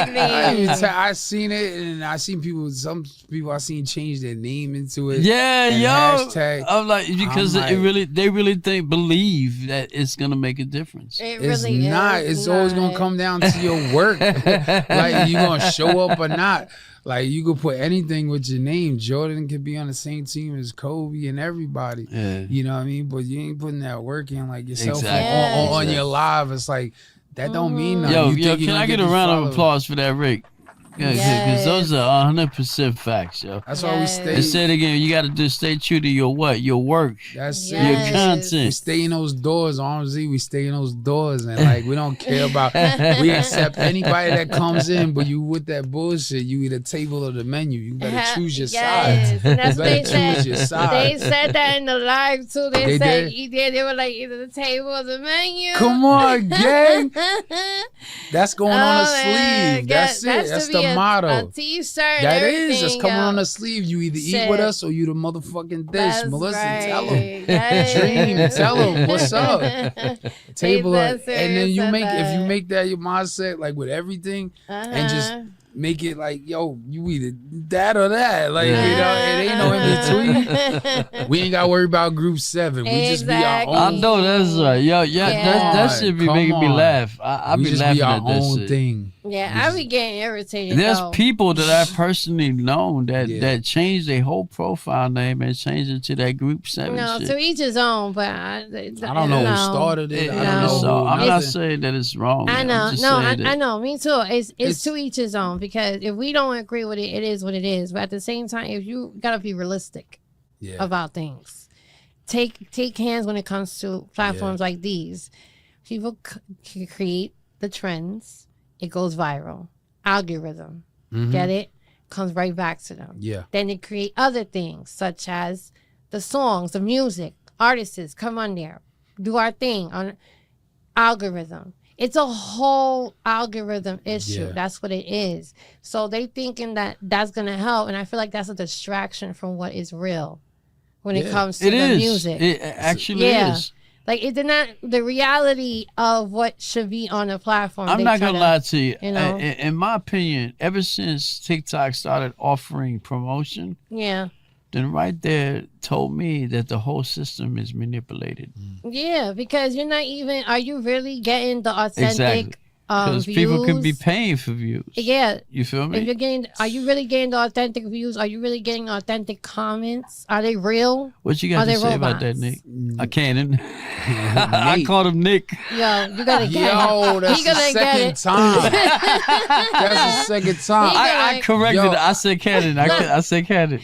Exactly. I seen it, and I seen some people I seen change their name into it. Yeah, and yo. hashtag. I'm like, because I'm like- they really believe that it's gonna make a difference. It It's really not. is It's always gonna not. come down to your work. Like, you gonna show up or not. Like, you could put anything with your name. Jordan could be on the same team as Kobe and everybody. Yeah. You know what I mean? But you ain't putting that work in, like, yourself Exactly. on your live. It's like, that don't mean nothing. Yo, You think you can gonna I get a these round of followers. applause for that, Rick? Yeah, because those are 100% facts, yo. That's why we Yes. stay. And say it again, you got to just stay true to your what? Your work. That's Yes. Your it. We content. stay in those doors, RMZ. We stay in those doors, and like, we don't care about. We accept anybody that comes in, but you with that bullshit, you either table or the menu. You better choose your Yes. side. And that's You what they better said. choose your side. They said that in the live too. They They said did? they were like either the table or the menu. Come on, gang. That's going on a Oh, man. sleeve. That's it. That's That's to be the motto. A T-shirt. That is. That's everything, coming yo. on the sleeve. You either eat Shit. with us or you the motherfucking dish. That's Melissa, right. tell him. Yes. Dream, tell him what's up. Table They it, said and then you serious make at if you that. make that your mindset, like with everything, and just make it like, yo, you either that or that. Like, you know, it ain't no in between. We ain't got to worry about Group 7. We just be our Exactly. I own. know that's right. Yo, Yeah. that should be Come making me on. laugh. I We be just laughing be our at that own shit. thing. Yeah, I be getting irritated. There's though. people that I personally known that Yeah. that changed their whole profile name and changed it to that Group 7 No, shit. to each his own. But I I don't know who started it. I No. don't know. So who, I'm not nothing. saying that it's wrong. I know, I'm just no, saying that- I know, me too. It's It's- to each his own, because if we don't agree with it, it is what it is. But at the same time, if you gotta be realistic Yeah. about things, take hands when it comes to platforms like these. People can create the trends. It goes viral. Algorithm, Mhm. get it? Comes right back to them. Yeah. Then they create other things such as the songs, the music, artists come on there, do our thing on algorithm. It's a whole algorithm issue. Yeah. That's what it is. So they thinking that that's going to help. And I feel like that's a distraction from what is real when it comes to the music. It actually is. Like, it's not the reality of what should be on the platform. I'm not going to lie to you. You know? In my opinion, ever since TikTok started offering promotion, Yeah. then right there told me that the whole system is manipulated. Yeah, because you're not even, are you really getting the authentic Exactly. Because views? people can be paying for views. Yeah. You feel me? If you're getting, are you really getting the authentic views? Are you really getting authentic comments? Are they real? What you got Are to they say about that, robots? Nick? I can't. I called him Nick. Yo, you gotta get Yo, it. that's He the gonna get second it. time. That's the second time. He I corrected Yo. it. I said Cannon. I said Cannon.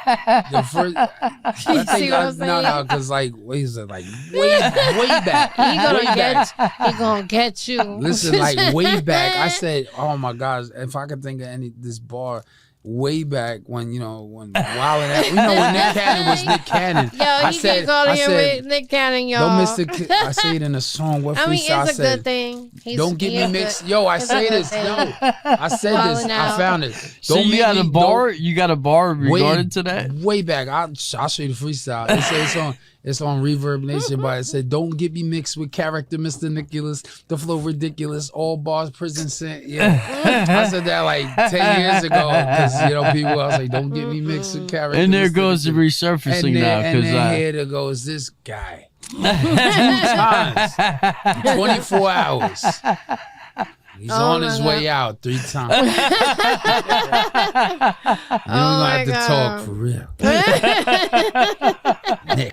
The first, I See think what I'm saying? no, because like, what is it? Like way back. He gonna Way get back. He gonna get you. Listen, like way back, I said, oh my gosh, if I could think of this bar way back when, when Wild and Out, when Nick Cannon was Nick Cannon. Yo, I he said, keep calling him with Nick Cannon, y'all. don't miss the, I say it in a song. What I mean, freestyle I it's a said? good thing. Don't get me mixed. Yo, I It's a say good this. thing. Yo, I said Wild this. and I Out. found it. So Don't you make got me- a bar? You got a bar regarding to that? Way back. I'll show you the freestyle. It says it's on Reverb Nation, but it said, don't get me mixed with character, Mr. Nicholas. The flow ridiculous. All bars, prison sent. Yeah. I said that like 10 years ago because, people, I was like, don't get me mixed with character. And there Mr. goes the Nicholas. resurfacing And now. then, Because here there goes this guy. 2 times. 24 hours. He's on his way out 3 times. Then we're going to have to talk for real. Nick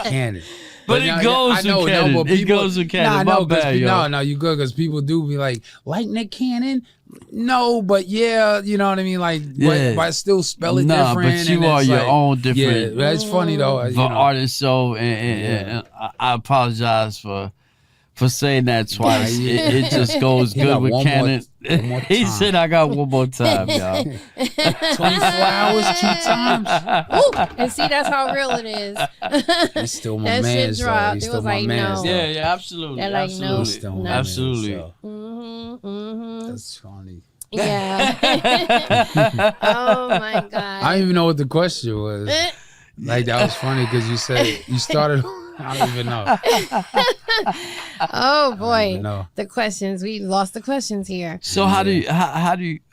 Cannon. But it goes with Cannon. It goes with Cannon. My bad, yo. No, you good, because people do be like Nick Cannon? No, but yeah, you know what I mean? Like, but I still spell it different. But you and are it's your like, own different. Yeah, that's funny though. For artists, so and I apologize for saying that twice. It just goes good with Cannon. He said, "I got one more time, y'all." 24 hours, 2 times. Ooh, and see, that's how real it is. He's still my That shit man. dropped. He's It still was my like, man. no. Yeah, absolutely. They're like, no, absolutely. no. Absolutely. That's funny. Yeah. Oh my god. I don't even know what the question was. Like, that was funny because you said you started. I don't even know. Oh boy, know. the questions. We lost the questions here. So how do you?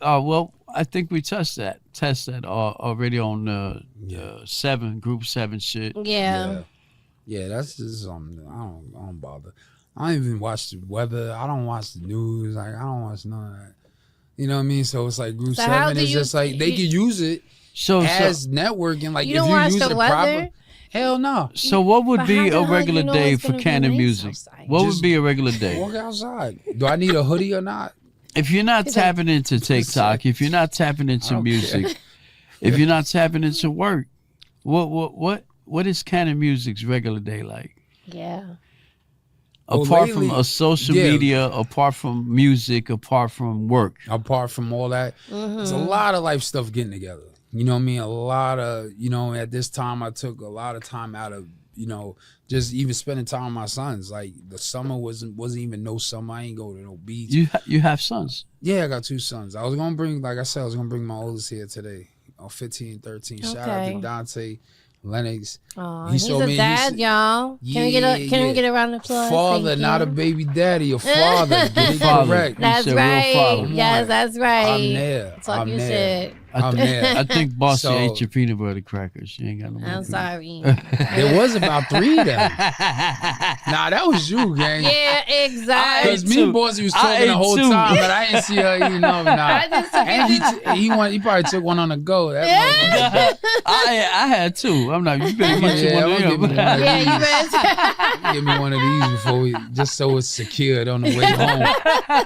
Well, I think we test that already on Group 7 shit. Yeah. Yeah, that's just something. I don't bother. I don't even watch the weather. I don't watch the news. Like, I don't watch none of that. You know what I mean? So it's like Group So how 7 do is you- just like they could use it as networking. Like, You if don't you watch use the it weather? proper. Hell no. So what would But be how the a hell regular you know day it's for gonna be Cannon nice music? outside? What would Just be a regular day? Walk outside. Do I need a hoodie or not? If you're not tapping into TikTok, if you're not tapping into don't music, care. if you're not tapping into work, what is Cannon music's regular day like? Yeah. Apart lately, from a social media, apart from music, apart from work. Apart from all that, there's a lot of life stuff getting together. You know what I mean? A lot of, at this time I took a lot of time out of, just even spending time with my sons. Like, the summer wasn't even no summer. I ain't go to no beach. You have sons. Yeah, I got 2 sons. I was gonna bring, like I said, I was gonna bring my oldest here today, 15, 13. Shout out to Dante, Lennox. Oh, He he's showed a me- dad, y'all. Can we get a round of applause? Father, Thank not a you. baby daddy, a father. Get it Father. correct. That's He's a real right. father. Yes, that's right. I'm there. Talk I'm your there. shit. I'm there. I think Bossie So- ate your peanut butter crackers. She ain't got no more. I'm peanut- sorry. There was about 3 of them. Nah, that was you, gang. Yeah, exactly. Because me and Bossie was talking the whole time, but I didn't see her eating them. Nah. I just took And he probably took one on the go. That motherfucker- I had 2. I'm not. You better get you Yeah, one I'm gonna of give me them. one of Yeah, you these. better. Give me one of these just so it's secured on the way home.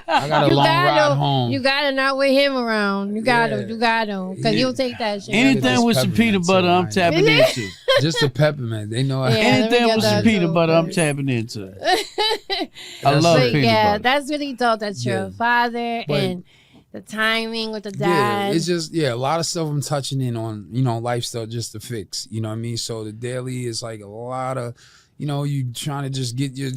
I got a long ride home. You gotta not with him around. You gotta, Yeah. you gotta, because you'll take that shit. Anything with some peanut butter, I'm tapping into. Just the peppermint. They know I Yeah. let me Anything get with some that peanut too, butter, I'm guys. tapping into. I That's love it. But peanut yeah, butter. that's really dope that you're Yeah. a father But- and the timing with the dad. Yeah, it's just a lot of stuff I'm touching in on, lifestyle just to fix. You know what I mean? So the daily is like a lot of, you trying to just get your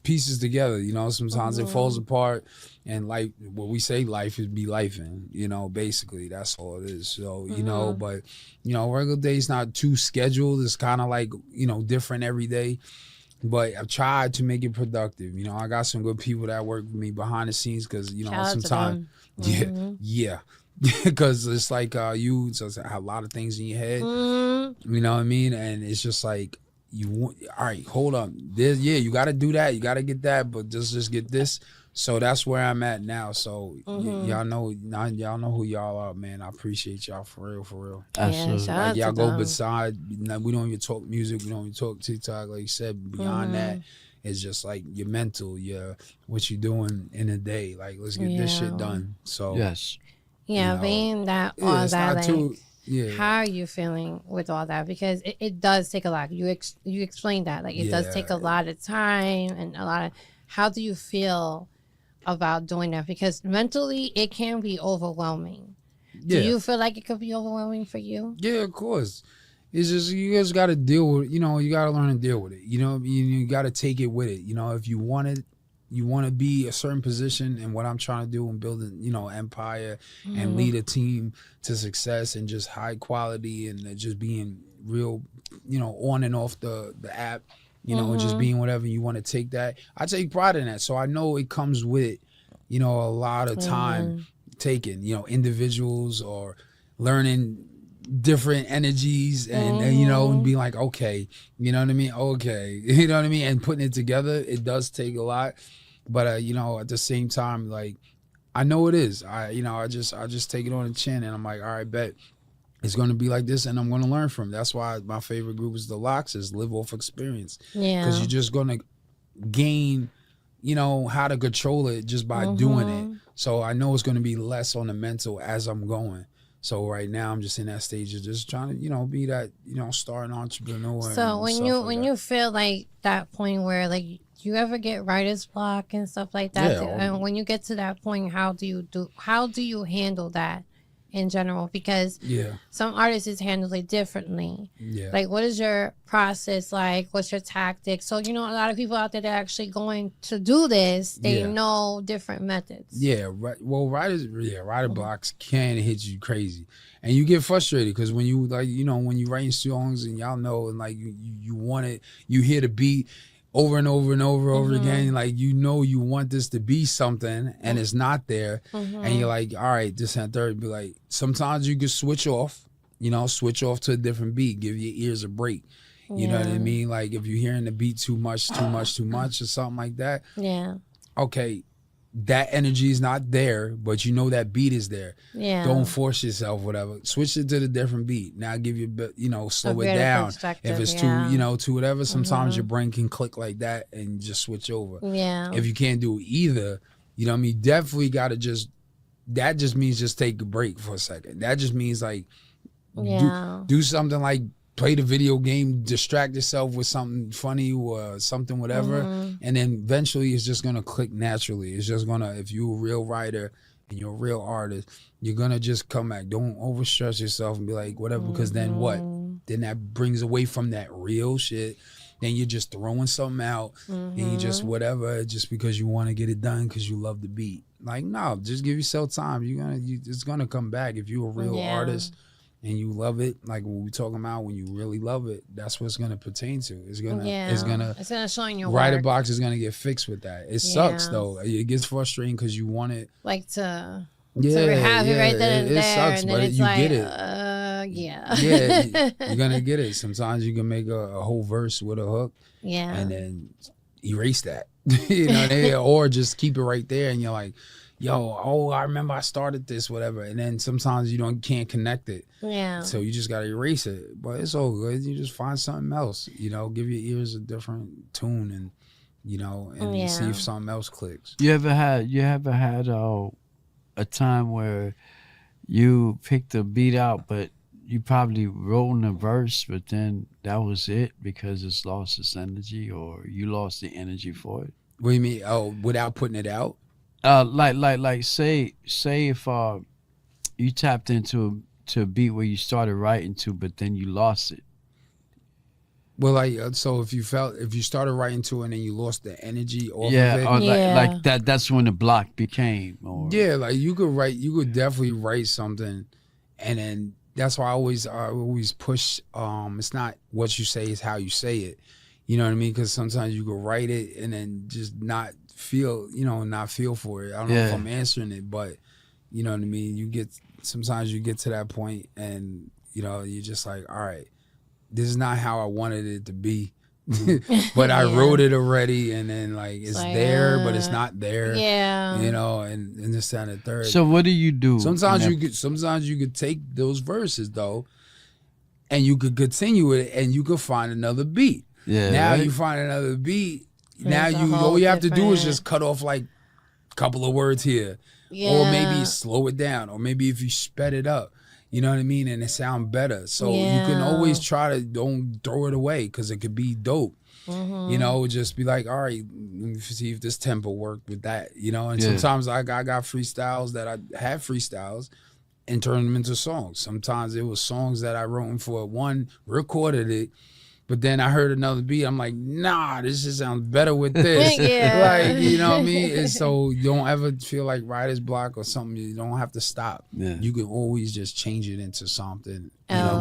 pieces together. Sometimes it falls apart, and like what we say, life is be lifing. Basically that's all it is. So but regular day's not too scheduled. It's kind of like different every day. But I've tried to make it productive. I got some good people that work with me behind the scenes because, sometimes, yeah. Because it's like you just have a lot of things in your head. You know what I mean? And it's just like, all right, hold up. You got to do that. You got to get that, but just get this. So that's where I'm at now. So y'all know who y'all are, man. I appreciate y'all for real. Absolutely. Yeah, Like y'all go beside. We don't even talk music. We don't even talk TikTok. Like you said, beyond that, it's just like your mental, what you doing in a day. Like let's get this shit done. So yes, being that all that. How are you feeling with all that? Because it does take a lot. You explained that. Like it does take a lot of time and a lot of. How do you feel about doing that? Because mentally it can be overwhelming. Do you feel like it could be overwhelming for you? Yeah, of course. It's just you just got to deal with. You got to learn to deal with it. You got to take it with it. If you want it. You want to be a certain position, and what I'm trying to do in building, empire and lead a team to success and just high quality and just being real, on and off the app, and just being whatever you want to take that. I take pride in that. So I know it comes with, a lot of time taken, individuals or learning different energies and and being like, okay, you know what I mean? Okay. You know what I mean? And putting it together, it does take a lot. But at the same time, like I know it is. I just take it on the chin and I'm like, all right, bet it's gonna be like this and I'm gonna learn from it. That's why my favorite group is the Locks, is live off experience. Yeah. Because you're just gonna gain, how to control it just by doing it. So I know it's gonna be less on the mental as I'm going. So right now I'm just in that stage of just trying to, be that, starting entrepreneur. So when you feel like that point where like you ever get writer's block and stuff like that, and when you get to that point, how do you handle that in general? Because some artists handle it differently. Like what is your process like? What's your tactics? So a lot of people out there that are actually going to do this, they know different methods. Well, writer blocks can hit you crazy, and you get frustrated because when you when you writing songs and y'all know and like you want it, you hear the beat over and over and over again, like you want this to be something and it's not there, and you're like, all right, this and third. Be like, sometimes you can switch off to a different beat, give your ears a break. You know what I mean? Like if you're hearing the beat too much or something like that. Yeah. Okay, that energy is not there, but that beat is there. Yeah. Don't force yourself, whatever. Switch it to the different beat. Now give you, slow it down. If it's too whatever, sometimes your brain can click like that and just switch over. Yeah. If you can't do either, definitely got to that just means just take a break for a second. That just means like, do something like play the video game, distract yourself with something funny or something, whatever. And then eventually it's just going to click naturally. It's just going to, if you're a real writer and you're a real artist, you're going to just come back. Don't overstress yourself and be like, whatever, because then what? Then that brings away from that real shit. Then you're just throwing something out and you just whatever, just because you want to get it done because you love the beat. Like, no, just give yourself time. It's going to come back. If you're a real artist, and you love it, like what we're talking about, when you really love it, that's what it's gonna pertain to. It's gonna shine your writer box is gonna get fixed with that. It sucks though. It gets frustrating because you want it like to have it right then and there. It sucks, and then but it's you like, get it. You're gonna get it. Sometimes you can make a whole verse with a hook, and then erase that, or just keep it right there, and you're like, I remember I started this, whatever. And then sometimes you can't connect it. Yeah. So you just got to erase it. But it's all good. You just find something else, give your ears a different tune and, and see if something else clicks. You ever had a time where you picked the beat out, but you probably wrote in a verse, but then that was it because it's lost its energy or you lost the energy for it? What do you mean? Oh, without putting it out? Like say if you tapped into a beat where you started writing to, but then you lost it. Well, like so, if you started writing to it and then you lost the energy off Yeah, of it, or Yeah. like that. That's when the block became. Or yeah, like you could definitely write something, and then that's why I always push. It's not what you say, it's how you say it. You know what I mean? Because sometimes you could write it and then just not feel for it. I don't know if Yeah. I'm answering it, but you know what I mean. Sometimes you get to that point, and you're just like, all right, this is not how I wanted it to be. But I Yeah. wrote it already, and then like it's like, there, but it's not there. Yeah. And this and the third. So what do you do? Sometimes you could take those verses though, and you could continue it, and you could find another beat. Yeah. Now right? you find another beat. It's Now a whole all you have to do is different- just cut off like a couple of words here, Yeah. or maybe slow it down, or maybe if you sped it up. You know what I mean? And it sound better. So you can Yeah. always try to don't throw it away because it could be dope. Mhm. Just be like, all right, let me see if this tempo worked with that. And Yeah. sometimes I got freestyles that I have freestyles and turned them into songs. Sometimes it was songs that I wrote for one, recorded it, but then I heard another beat. I'm like, nah, this just sounds better with this. Yeah. Like, you know what I mean? And so you don't ever feel like writer's block or something. You don't have to stop. Yeah. You can always just change it into something.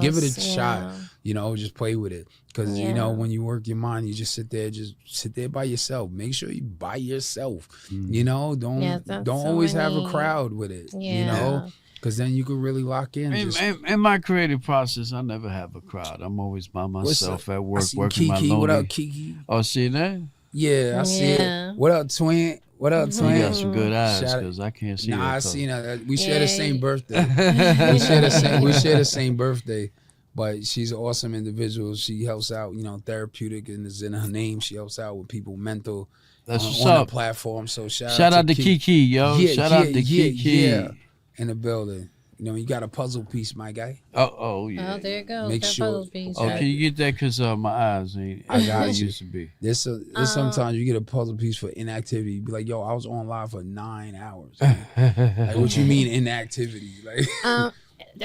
Give it a Else, shot. yeah. Just play with it. Because, Yeah. when you work your mind, you just sit there by yourself. Make sure you by yourself. Don't Yeah, that's so always have a many- crowd with it. Yeah. Because then you can really lock in. In my creative process, I never have a crowd. I'm always by myself at I work, see working my Kiki. lonely. What up, Kiki? Oh, see that? Yeah, I see Yeah. it. What up, Twin? What up, You Twin? got some good eyes Shout- because I can't see. Nah, that I color. seen her. We share the Yeah. same birthday. we share the same birthday. But she's an awesome individual. She helps out, therapeutic, and is in her name. She helps out with people mental That's what's on the up. platform. So Shout out to Kiki, yo. Shout out to Kiki. Yeah, in the building. You got a puzzle piece, my guy. Oh yeah. Oh, there you go. Make That sure- puzzle piece. Oh, can you get that? Cause my eyes ain't. I got they you. used to be. There's sometimes you get a puzzle piece for inactivity. You be like, yo, I was on live for 9 hours. Like, what you mean inactivity? Like,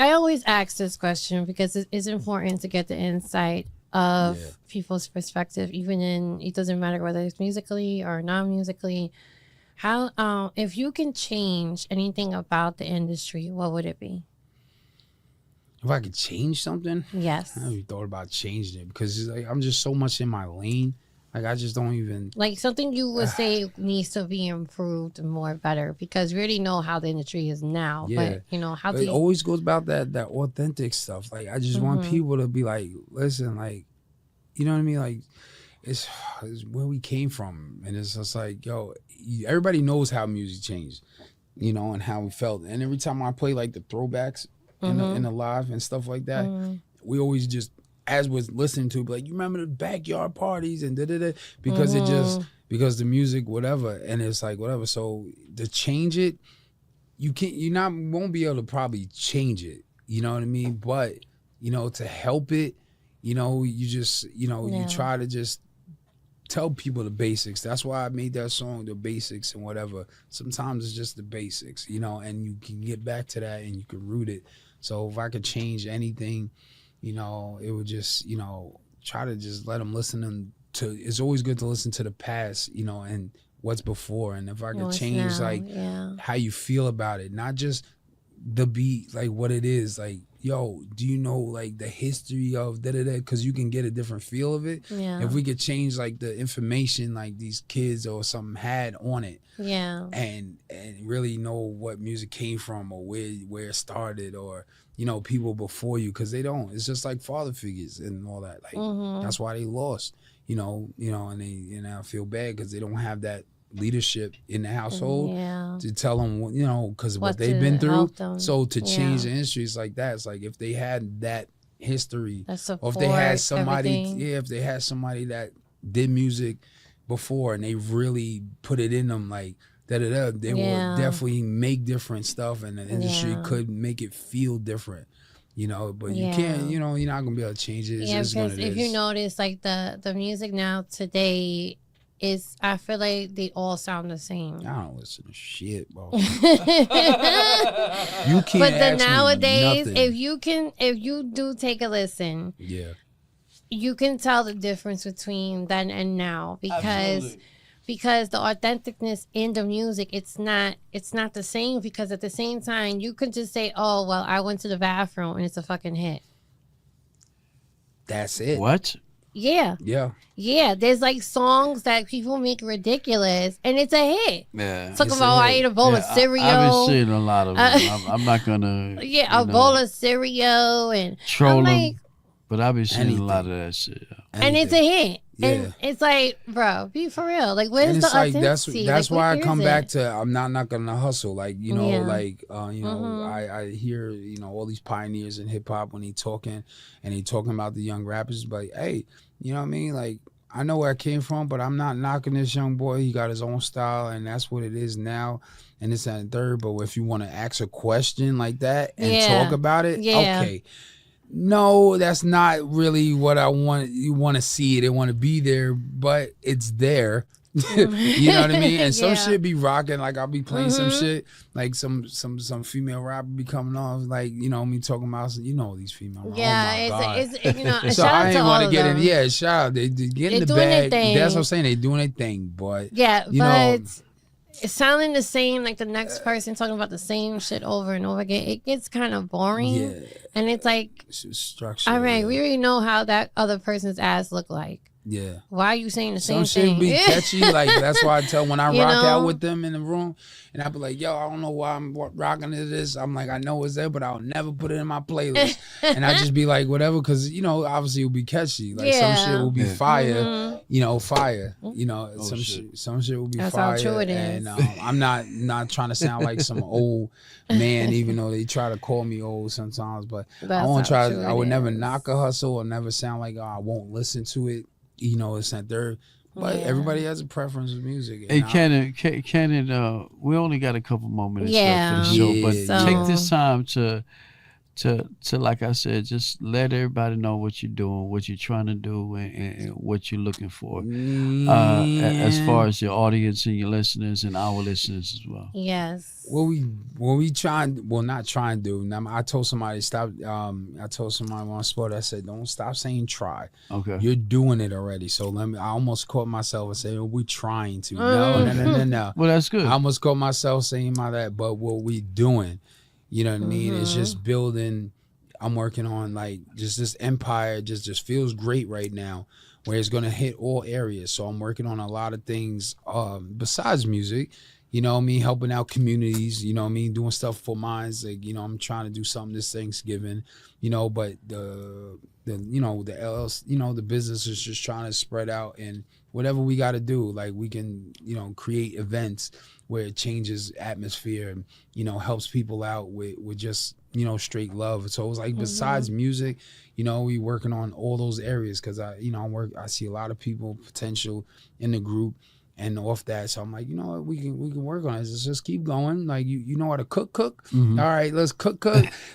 I always ask this question because it's important to get the insight of Yeah. people's perspective, it doesn't matter whether it's musically or non-musically. How, if you can change anything about the industry, what would it be? if I could change something, Yes. I haven't even thought about changing it because it's like I'm just so much in my lane. Like I just don't even. Like something you would say needs to be improved more better because we already know how the industry is now. Yeah. But, how But do it you... always goes about that authentic stuff. Like I just want people to be like, listen, like, you know what I mean? Like it's where we came from, and it's just like, yo, everybody knows how music changed, and how we felt. And every time I play like the throwbacks in the live and stuff like that, we always just as was listening to, be like, you remember the backyard parties and da-da-da, because it just because the music whatever, and it's like whatever. So to change it, won't be able to probably change it. You know what I mean? But to help it, you just you try to just tell people the basics. That's why I made that song, the basics and whatever. Sometimes it's just the basics, and you can get back to that and you can root it. So if I could change anything, it would just, try to just let them listen to. It's always good to listen to the past, and what's before. And if I could What's change now, how you feel about it, not just the beat, like what it is, like, yo, do you know like the history of da-da-da? Because you can get a different feel of it. Yeah. If we could change like the information like these kids or something had on it, Yeah. and really know what music came from or where it started, or people before you, because they don't. It's just like father figures and all that. Like that's why they lost. And I feel bad because they don't have that leadership in the household Yeah. to tell them, because of what What they've to been through. help them. So to change Yeah. the industry, it's like that. It's like if they had that history, That or support, if they had somebody, everything. if they had somebody that did music before and they really put it in them, like da-da-da, they Yeah. would definitely make different stuff, and the industry Yeah. could make it feel different. But you Yeah. can't, you're not gonna be able to change it. It's Yeah, just what because it if you is. notice, like the music now today, I feel like they all sound the same. I don't listen to shit, bro. You can't. But then ask nowadays, me nothing. if you do take a listen, Yeah. you can tell the difference between then and now because the authenticness in the music, it's not the same, because at the same time you could just say, oh well, I went to the bathroom and it's a fucking hit. That's it. What? Yeah. There's like songs that people make ridiculous and it's a hit. Yeah. Talking about I ate a bowl of cereal. I've been seeing a lot of them. I'm not gonna. A bowl of cereal and troll I'm them. like, But I've been seeing Anything. a lot of that shit. and it's a hit. Yeah. And it's like, bro, be for real. Like, where's And the it's like authenticity? that's Like, why where I come is back it? to I'm not gonna hustle. Like, you know, Yeah. like I hear, all these pioneers in hip hop when he talking about the young rappers, but hey, you know what I mean? Like, I know where I came from, but I'm not knocking this young boy. He got his own style, and that's what it is now. And this and third. But if you want to ask a question like that and talk about it, okay. No, that's not really what I want. You want to see it and want to be there, but it's there. You know what I mean? And some shit be rocking. Like, I'll be playing some shit, like some female rapper be coming off, like, me talking about these female. Yeah, oh my God. it's So shout I out to ain't all want of to get them. in. Yeah, shout out. They get in the doing their bag. thing. That's what I'm saying. They doing their thing, but Yeah, you but know, it's sounding the same, like the next person talking about the same shit over and over again. It gets kind of boring. yeah, And it's like, structure. all right, yeah. we already know how that other person's ass look like. Yeah. Why are you saying the Some same shit thing? be catchy. Like, that's why I tell when I You rock know? out with them in the room, and I be like, yo, I don't know why I'm rocking to this. I'm like, I know it's there, but I'll never put it in my playlist. And I just be like, whatever, because, obviously it'll be catchy. Like, some shit will be fire, fire. Some shit will be That's fire. how true it is. And I'm not trying to sound like some old man, even though they try to call me old sometimes. But I won't try. I would never knock a hustle or never sound like, I won't listen to it. It's not there. But everybody has a preference with music. Hey, Cannon, we only got a couple more minutes left for the show, but Yeah. take this time to like I said, just let everybody know what you're doing, what you're trying to do, and what you're looking for, as far as your audience and your listeners and our listeners as well. Yes. What we not trying to do. I told somebody stop. I told somebody on sport. I said, don't stop saying try. Okay. You're doing it already. So I almost caught myself and saying, we're trying to. No. Well, that's good. I almost caught myself saying that, but what we doing, you know what I mean? It's just building. I'm working on like just this empire. Just feels great right now, where it's gonna hit all areas. So I'm working on a lot of things besides music. You know what I mean? Helping out communities, you know what I mean? Doing stuff for mines. Like, I'm trying to do something this Thanksgiving, but the LLC, the business is just trying to spread out, and whatever we got to do, like we can, create events where it changes atmosphere and, helps people out with just, straight love. So it was like, besides music, we working on all those areas. Cause I see a lot of people potential in the group. And off that, so I'm like, you know what, we can work on it. Let's just keep going. Like, you know how to cook. Mm-hmm. All right, let's cook.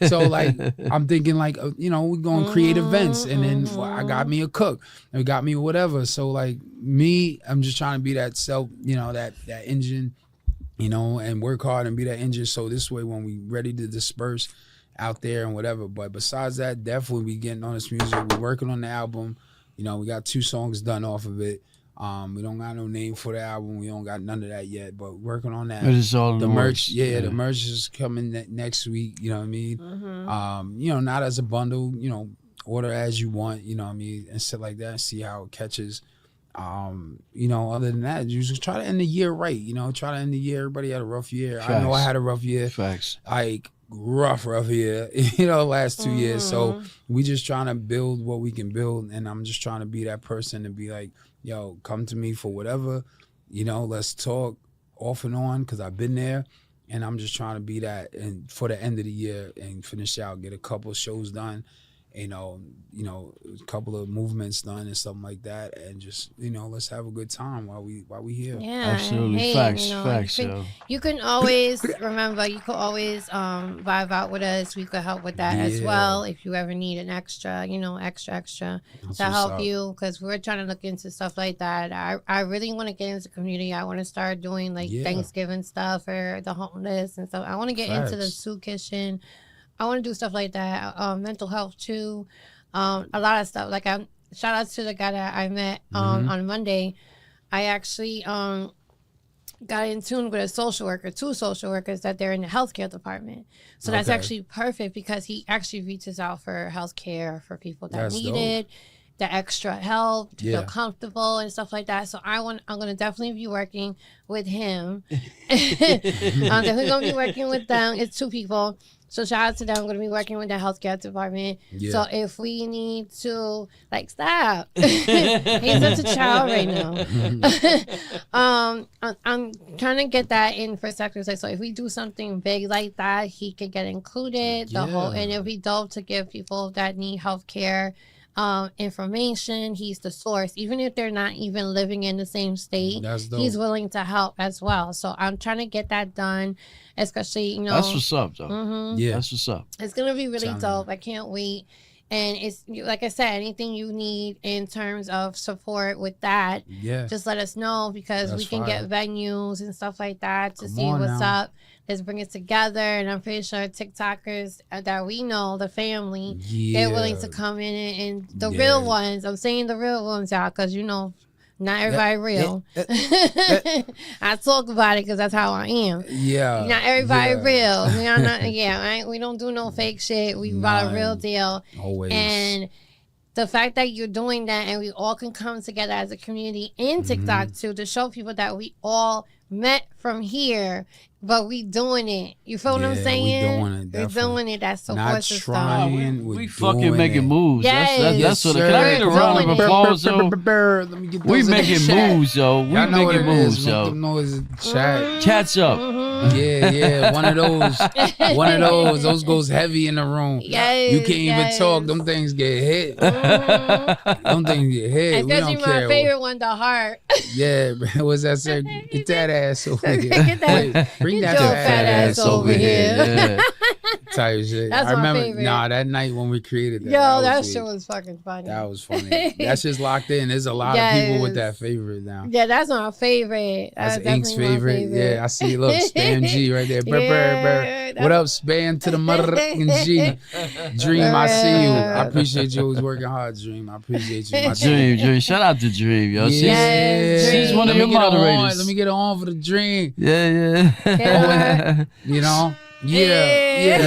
So like, I'm thinking like, we're going to create events, and then I got me a cook, and got me whatever. So like I'm just trying to be that self, that engine, and work hard and be that engine. So this way, when we ready to disperse out there and whatever. But besides that, definitely we getting on this music. We're working on the album. We got 2 songs done off of it. We don't got no name for the album. We don't got none of that yet, but working on that. But it's all in the the merch. works. The merch is coming next week. You know what I mean? Not as a bundle. Order as you want. You know what I mean, and stuff like that. And see how it catches. Other than that, you just try to end the year right. Try to end the year. Everybody had a rough year. Facts. I know I had a rough year. Facts. Like rough year. Last 2 years. So we just trying to build what we can build, and I'm just trying to be that person to be like, yo, come to me for whatever, let's talk off and on, because I've been there, and I'm just trying to be that, and for the end of the year and finish out, get a couple shows done, A couple of movements done and something like that, and just let's have a good time while we here. Yeah, Absolutely. hey, Facts, you can always remember. You can always vibe out with us. We could help with that as Yeah. well if you ever need an extra, extra That's to what's help up. you, because we're trying to look into stuff like that. I really want to get into the community. I want to start doing like Yeah. Thanksgiving stuff for the homeless and stuff. I want to get into the Facts. soup kitchen. I want to do stuff like that. Mental health too. A lot of stuff. Like shout out to the guy that I met on Monday. I actually got in tune with a social worker, 2 social workers that they're in the healthcare department. So that's Okay. actually perfect because he actually reaches out for healthcare for people that That's need dope. it, the extra help to feel Yeah. comfortable and stuff like that. So I'm gonna definitely be working with him. I'm definitely gonna be working with them. It's 2 people. So shout out to them. I'm going to be working with the healthcare department. Yeah. So if we need to, stop. He's such a child right now. I'm trying to get that in perspective. So if we do something big like that, he could get included. And it'd be dope to give people that need healthcare information. He's the source. Even if they're not even living in the same state, That's dope. he's willing to help as well. So I'm trying to get that done, especially, That's what's up, though. Yeah. That's what's up. it's gonna be really Sound dope. I can't wait. And it's like I said, anything you need in terms of support with that, Yeah. just let us know, because we That's can fire. get venues and stuff like that to Come see on what's now. up. Let's bring it together. And I'm pretty sure TikTokers that we know, the family, they're willing to come in and the Yeah. real ones. I'm saying the real ones, y'all, because not everybody real. I talk about it because that's how I am. Yeah. Not everybody yeah. real. We are not. Right? We don't do no fake shit. We about a real None. deal. Always. And the fact that you're doing that, and we all can come together as a community in TikTok too, to show people that we all met from here, but we doing it. You feel what I'm Yeah, saying? we doing it, We're definitely. doing it. That support Not system. trying. We we're fucking doing making it. moves. Yes. That's what. Yes, Can I get a sir. round of Doing it. applause, though? Let me get We those in the making chat. moves, yo. We Y'all know what making it moves, is. Make yo. them noise in the chat. Catch up. Yeah. One of those. Those goes heavy in the room. Yes, You can't even yes. talk. Them things get hit. Them things get hit. We Especially don't my care. favorite one, the heart. Yeah, what's that say? Get that ass over here. Get that- Wait, bring get that your fat ass over here. Yeah. Type shit. That's I my remember. favorite. Nah, that night when we created that. Yo, that was shit it. was fucking funny. That was funny. That's just locked in. There's a lot of people with that Yes. favorite now. Yeah, that's my favorite. That's definitely Ink's my favorite. Yeah, I see. Look, Spam G right there. Brr, brr, brr. Yeah, What up, Spam to the motherfucking G? Dream, I see you. I appreciate you always working hard, Dream. I appreciate you. My Dream. Shout out to Dream, yo. Yes, She's one of Let your me get her on. moderators. Let me get her on for the Dream. Yeah. You know? Yeah.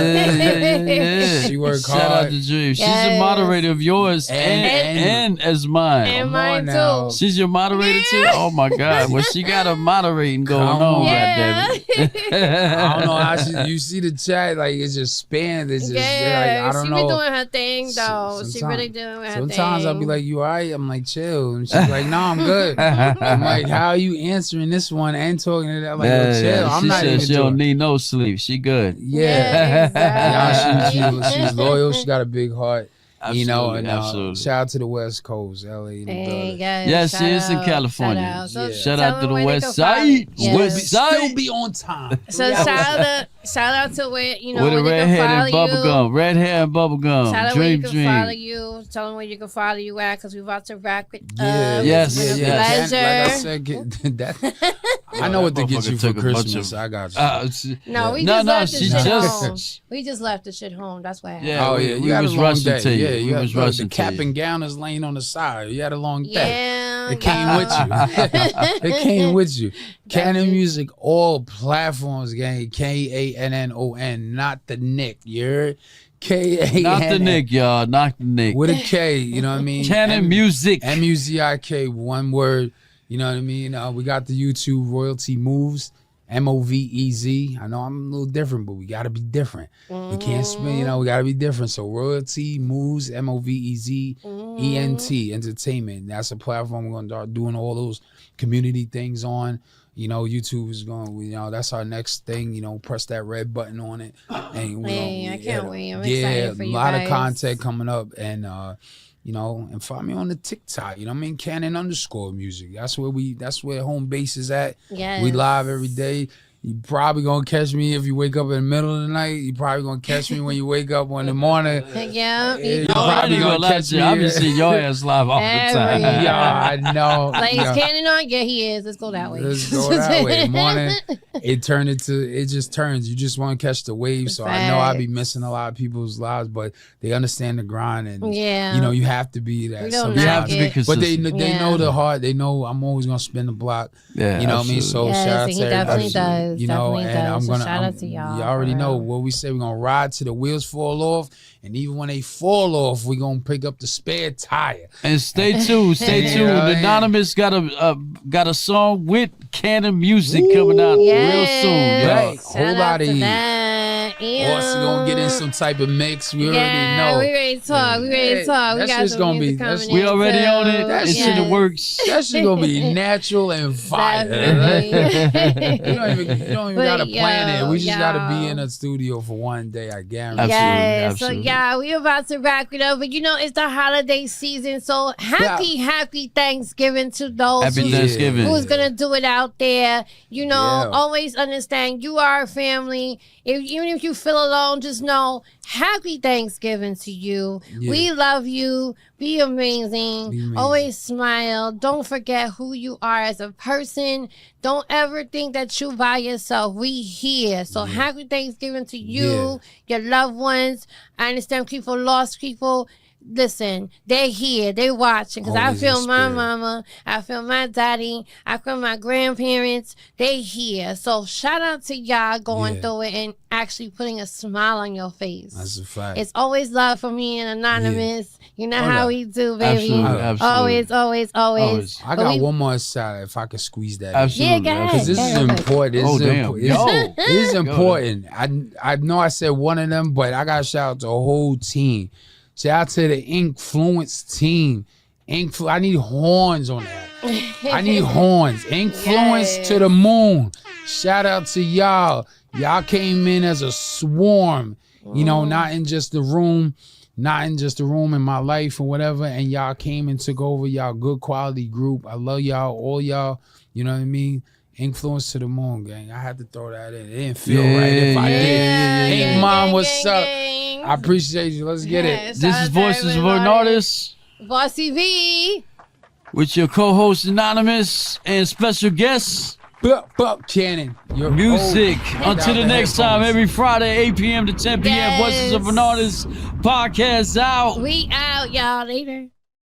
She work Shout out hard. to Dream. She's a Yes. moderator of yours And- and as mine. And Come on mine now. too. She's your moderator too? Oh my God. Well, she got a moderating going Come on, on. Yeah. goddammit. I don't know how you see the chat, like it's just spanned. It's just Yeah, like, I don't she know. be doing her thing though. She Sometime- really doing her Sometimes thing. I'll be like, "You alright?" I'm like, "Chill," and she's like, "No, I'm good." I'm like, "How are you answering this one and talking to that?" I'm like, "Yo, chill." I'm She not said even she don't doing. need no sleep. She good. Yeah, exactly. she's loyal. She got a big heart. You know, Absolutely, and absolutely. shout out to the West Coast, LA, in the Hey, building. guys, Yes, shout she is in out, California. Shout out, Yeah. Shout tell out to them the where they West can follow Side. you. Still Yes. be, still be on time. So shout out to where With where a they red can hair follow and bubble you. gum. Red hair and bubble gum. Tell them where you Dream, can follow dream. you. Tell them where you can follow you at, because we're about to wrap it up. Yeah, Yes, It's been a yes. Like I pleasure. said, that, I know what to get you Motherfucker for took a bunch Christmas. of- I got you. No, we No, just no, left the she shit just- home. We just left the shit home. That's what happened. Yeah, Oh we- yeah, we you had was a long rushing day. to you. Yeah, We you was had, rushing the to cap you. and gown is laying on the side. You had a long day. Yeah, It came with you. It came with you. Canon Music, all platforms, gang. KANNON, not the Nick. You heard? KANN. Not the Nick, y'all. Not the Nick. With a K, you know what I mean? Canon Music. MUZIK, one word. You know what I mean? We got the YouTube royalty moves. MOVEZ. I know I'm a little different, but we gotta be different. We can't spend, we gotta be different. So Royalty Moves, MOVEZ, ENT, Entertainment. That's a platform we're gonna start doing all those community things on. YouTube is going, that's our next thing, press that red button on it. And I can't wait. I'm excited for you guys. A lot of content coming up, and and find me on the TikTok, Canon _music. That's where home base is at. Yes. We live every day. You probably gonna catch me if you wake up in the middle of the night. You probably gonna catch me when you wake up in the morning. Yeah. You probably gonna catch me. I've been seeing your ass live all the time. Yeah, I know. Like, is Cannon on? Yeah, he is. Let's go that way. Let's go that way. Morning, it just turns. You just want to catch the wave. So I know I be missing a lot of people's lives, but they understand the grind, and you have to be that. You have to be consistent. But they know the heart. They know I'm always gonna spin the block. Yeah, you know what I mean. So shout out to he definitely does. and I'm gonna. Shout out to y'all. You already know what we say. We're gonna ride till the wheels fall off, and even when they fall off, we're gonna pick up the spare tire. And stay tuned. Anonymous got a song with Canon Music coming out real soon. Right. Whole lot of Bossie gonna get in some type of mix. We already know. We ready to talk. We got some music coming in. We already on it. It's in the works. That shit gonna be natural and fire. You don't even gotta plan it. We just gotta be in a studio for one day. I guarantee. Absolutely. So we about to wrap it up, but it's the holiday season. So happy Thanksgiving to those who's gonna do it out there. Always understand you are a family. Even if you feel alone, just know happy Thanksgiving to you. Yeah. We love you. Be amazing. Always smile. Don't forget who you are as a person. Don't ever think that you by yourself. We here. So happy Thanksgiving to you, your loved ones. I understand people lost people. Listen, they're here. They're watching. Because I feel my mama. I feel my daddy. I feel my grandparents. They here. So shout out to y'all going through it and actually putting a smile on your face. That's a fact. It's always love for me and Anonymous. You know how we do, baby. Absolutely. Always. I got one more shot if I could squeeze that. Absolutely. Because this is important. This is important. I know I said one of them, but I got to shout out to the whole team. Shout out to the Influence team. I need horns on that. I need horns. Influence to the moon. Shout out to y'all. Y'all came in as a swarm. Not in just the room. Not in just the room in my life or whatever. And y'all came and took over. Y'all good quality group. I love y'all. All y'all. You know what I mean? Influence to the moon, gang. I had to throw that in. It didn't feel right if I did. Hey, Mom, what's up? I appreciate you. Let's get it. This is Voices of an Artist. Bossie V. With your co-host Anonymous and special guests. Cannon. Music. Until the next time, every Friday, 8 p.m. to 10 p.m. Voices of an Artist podcast out. We out, y'all. Later.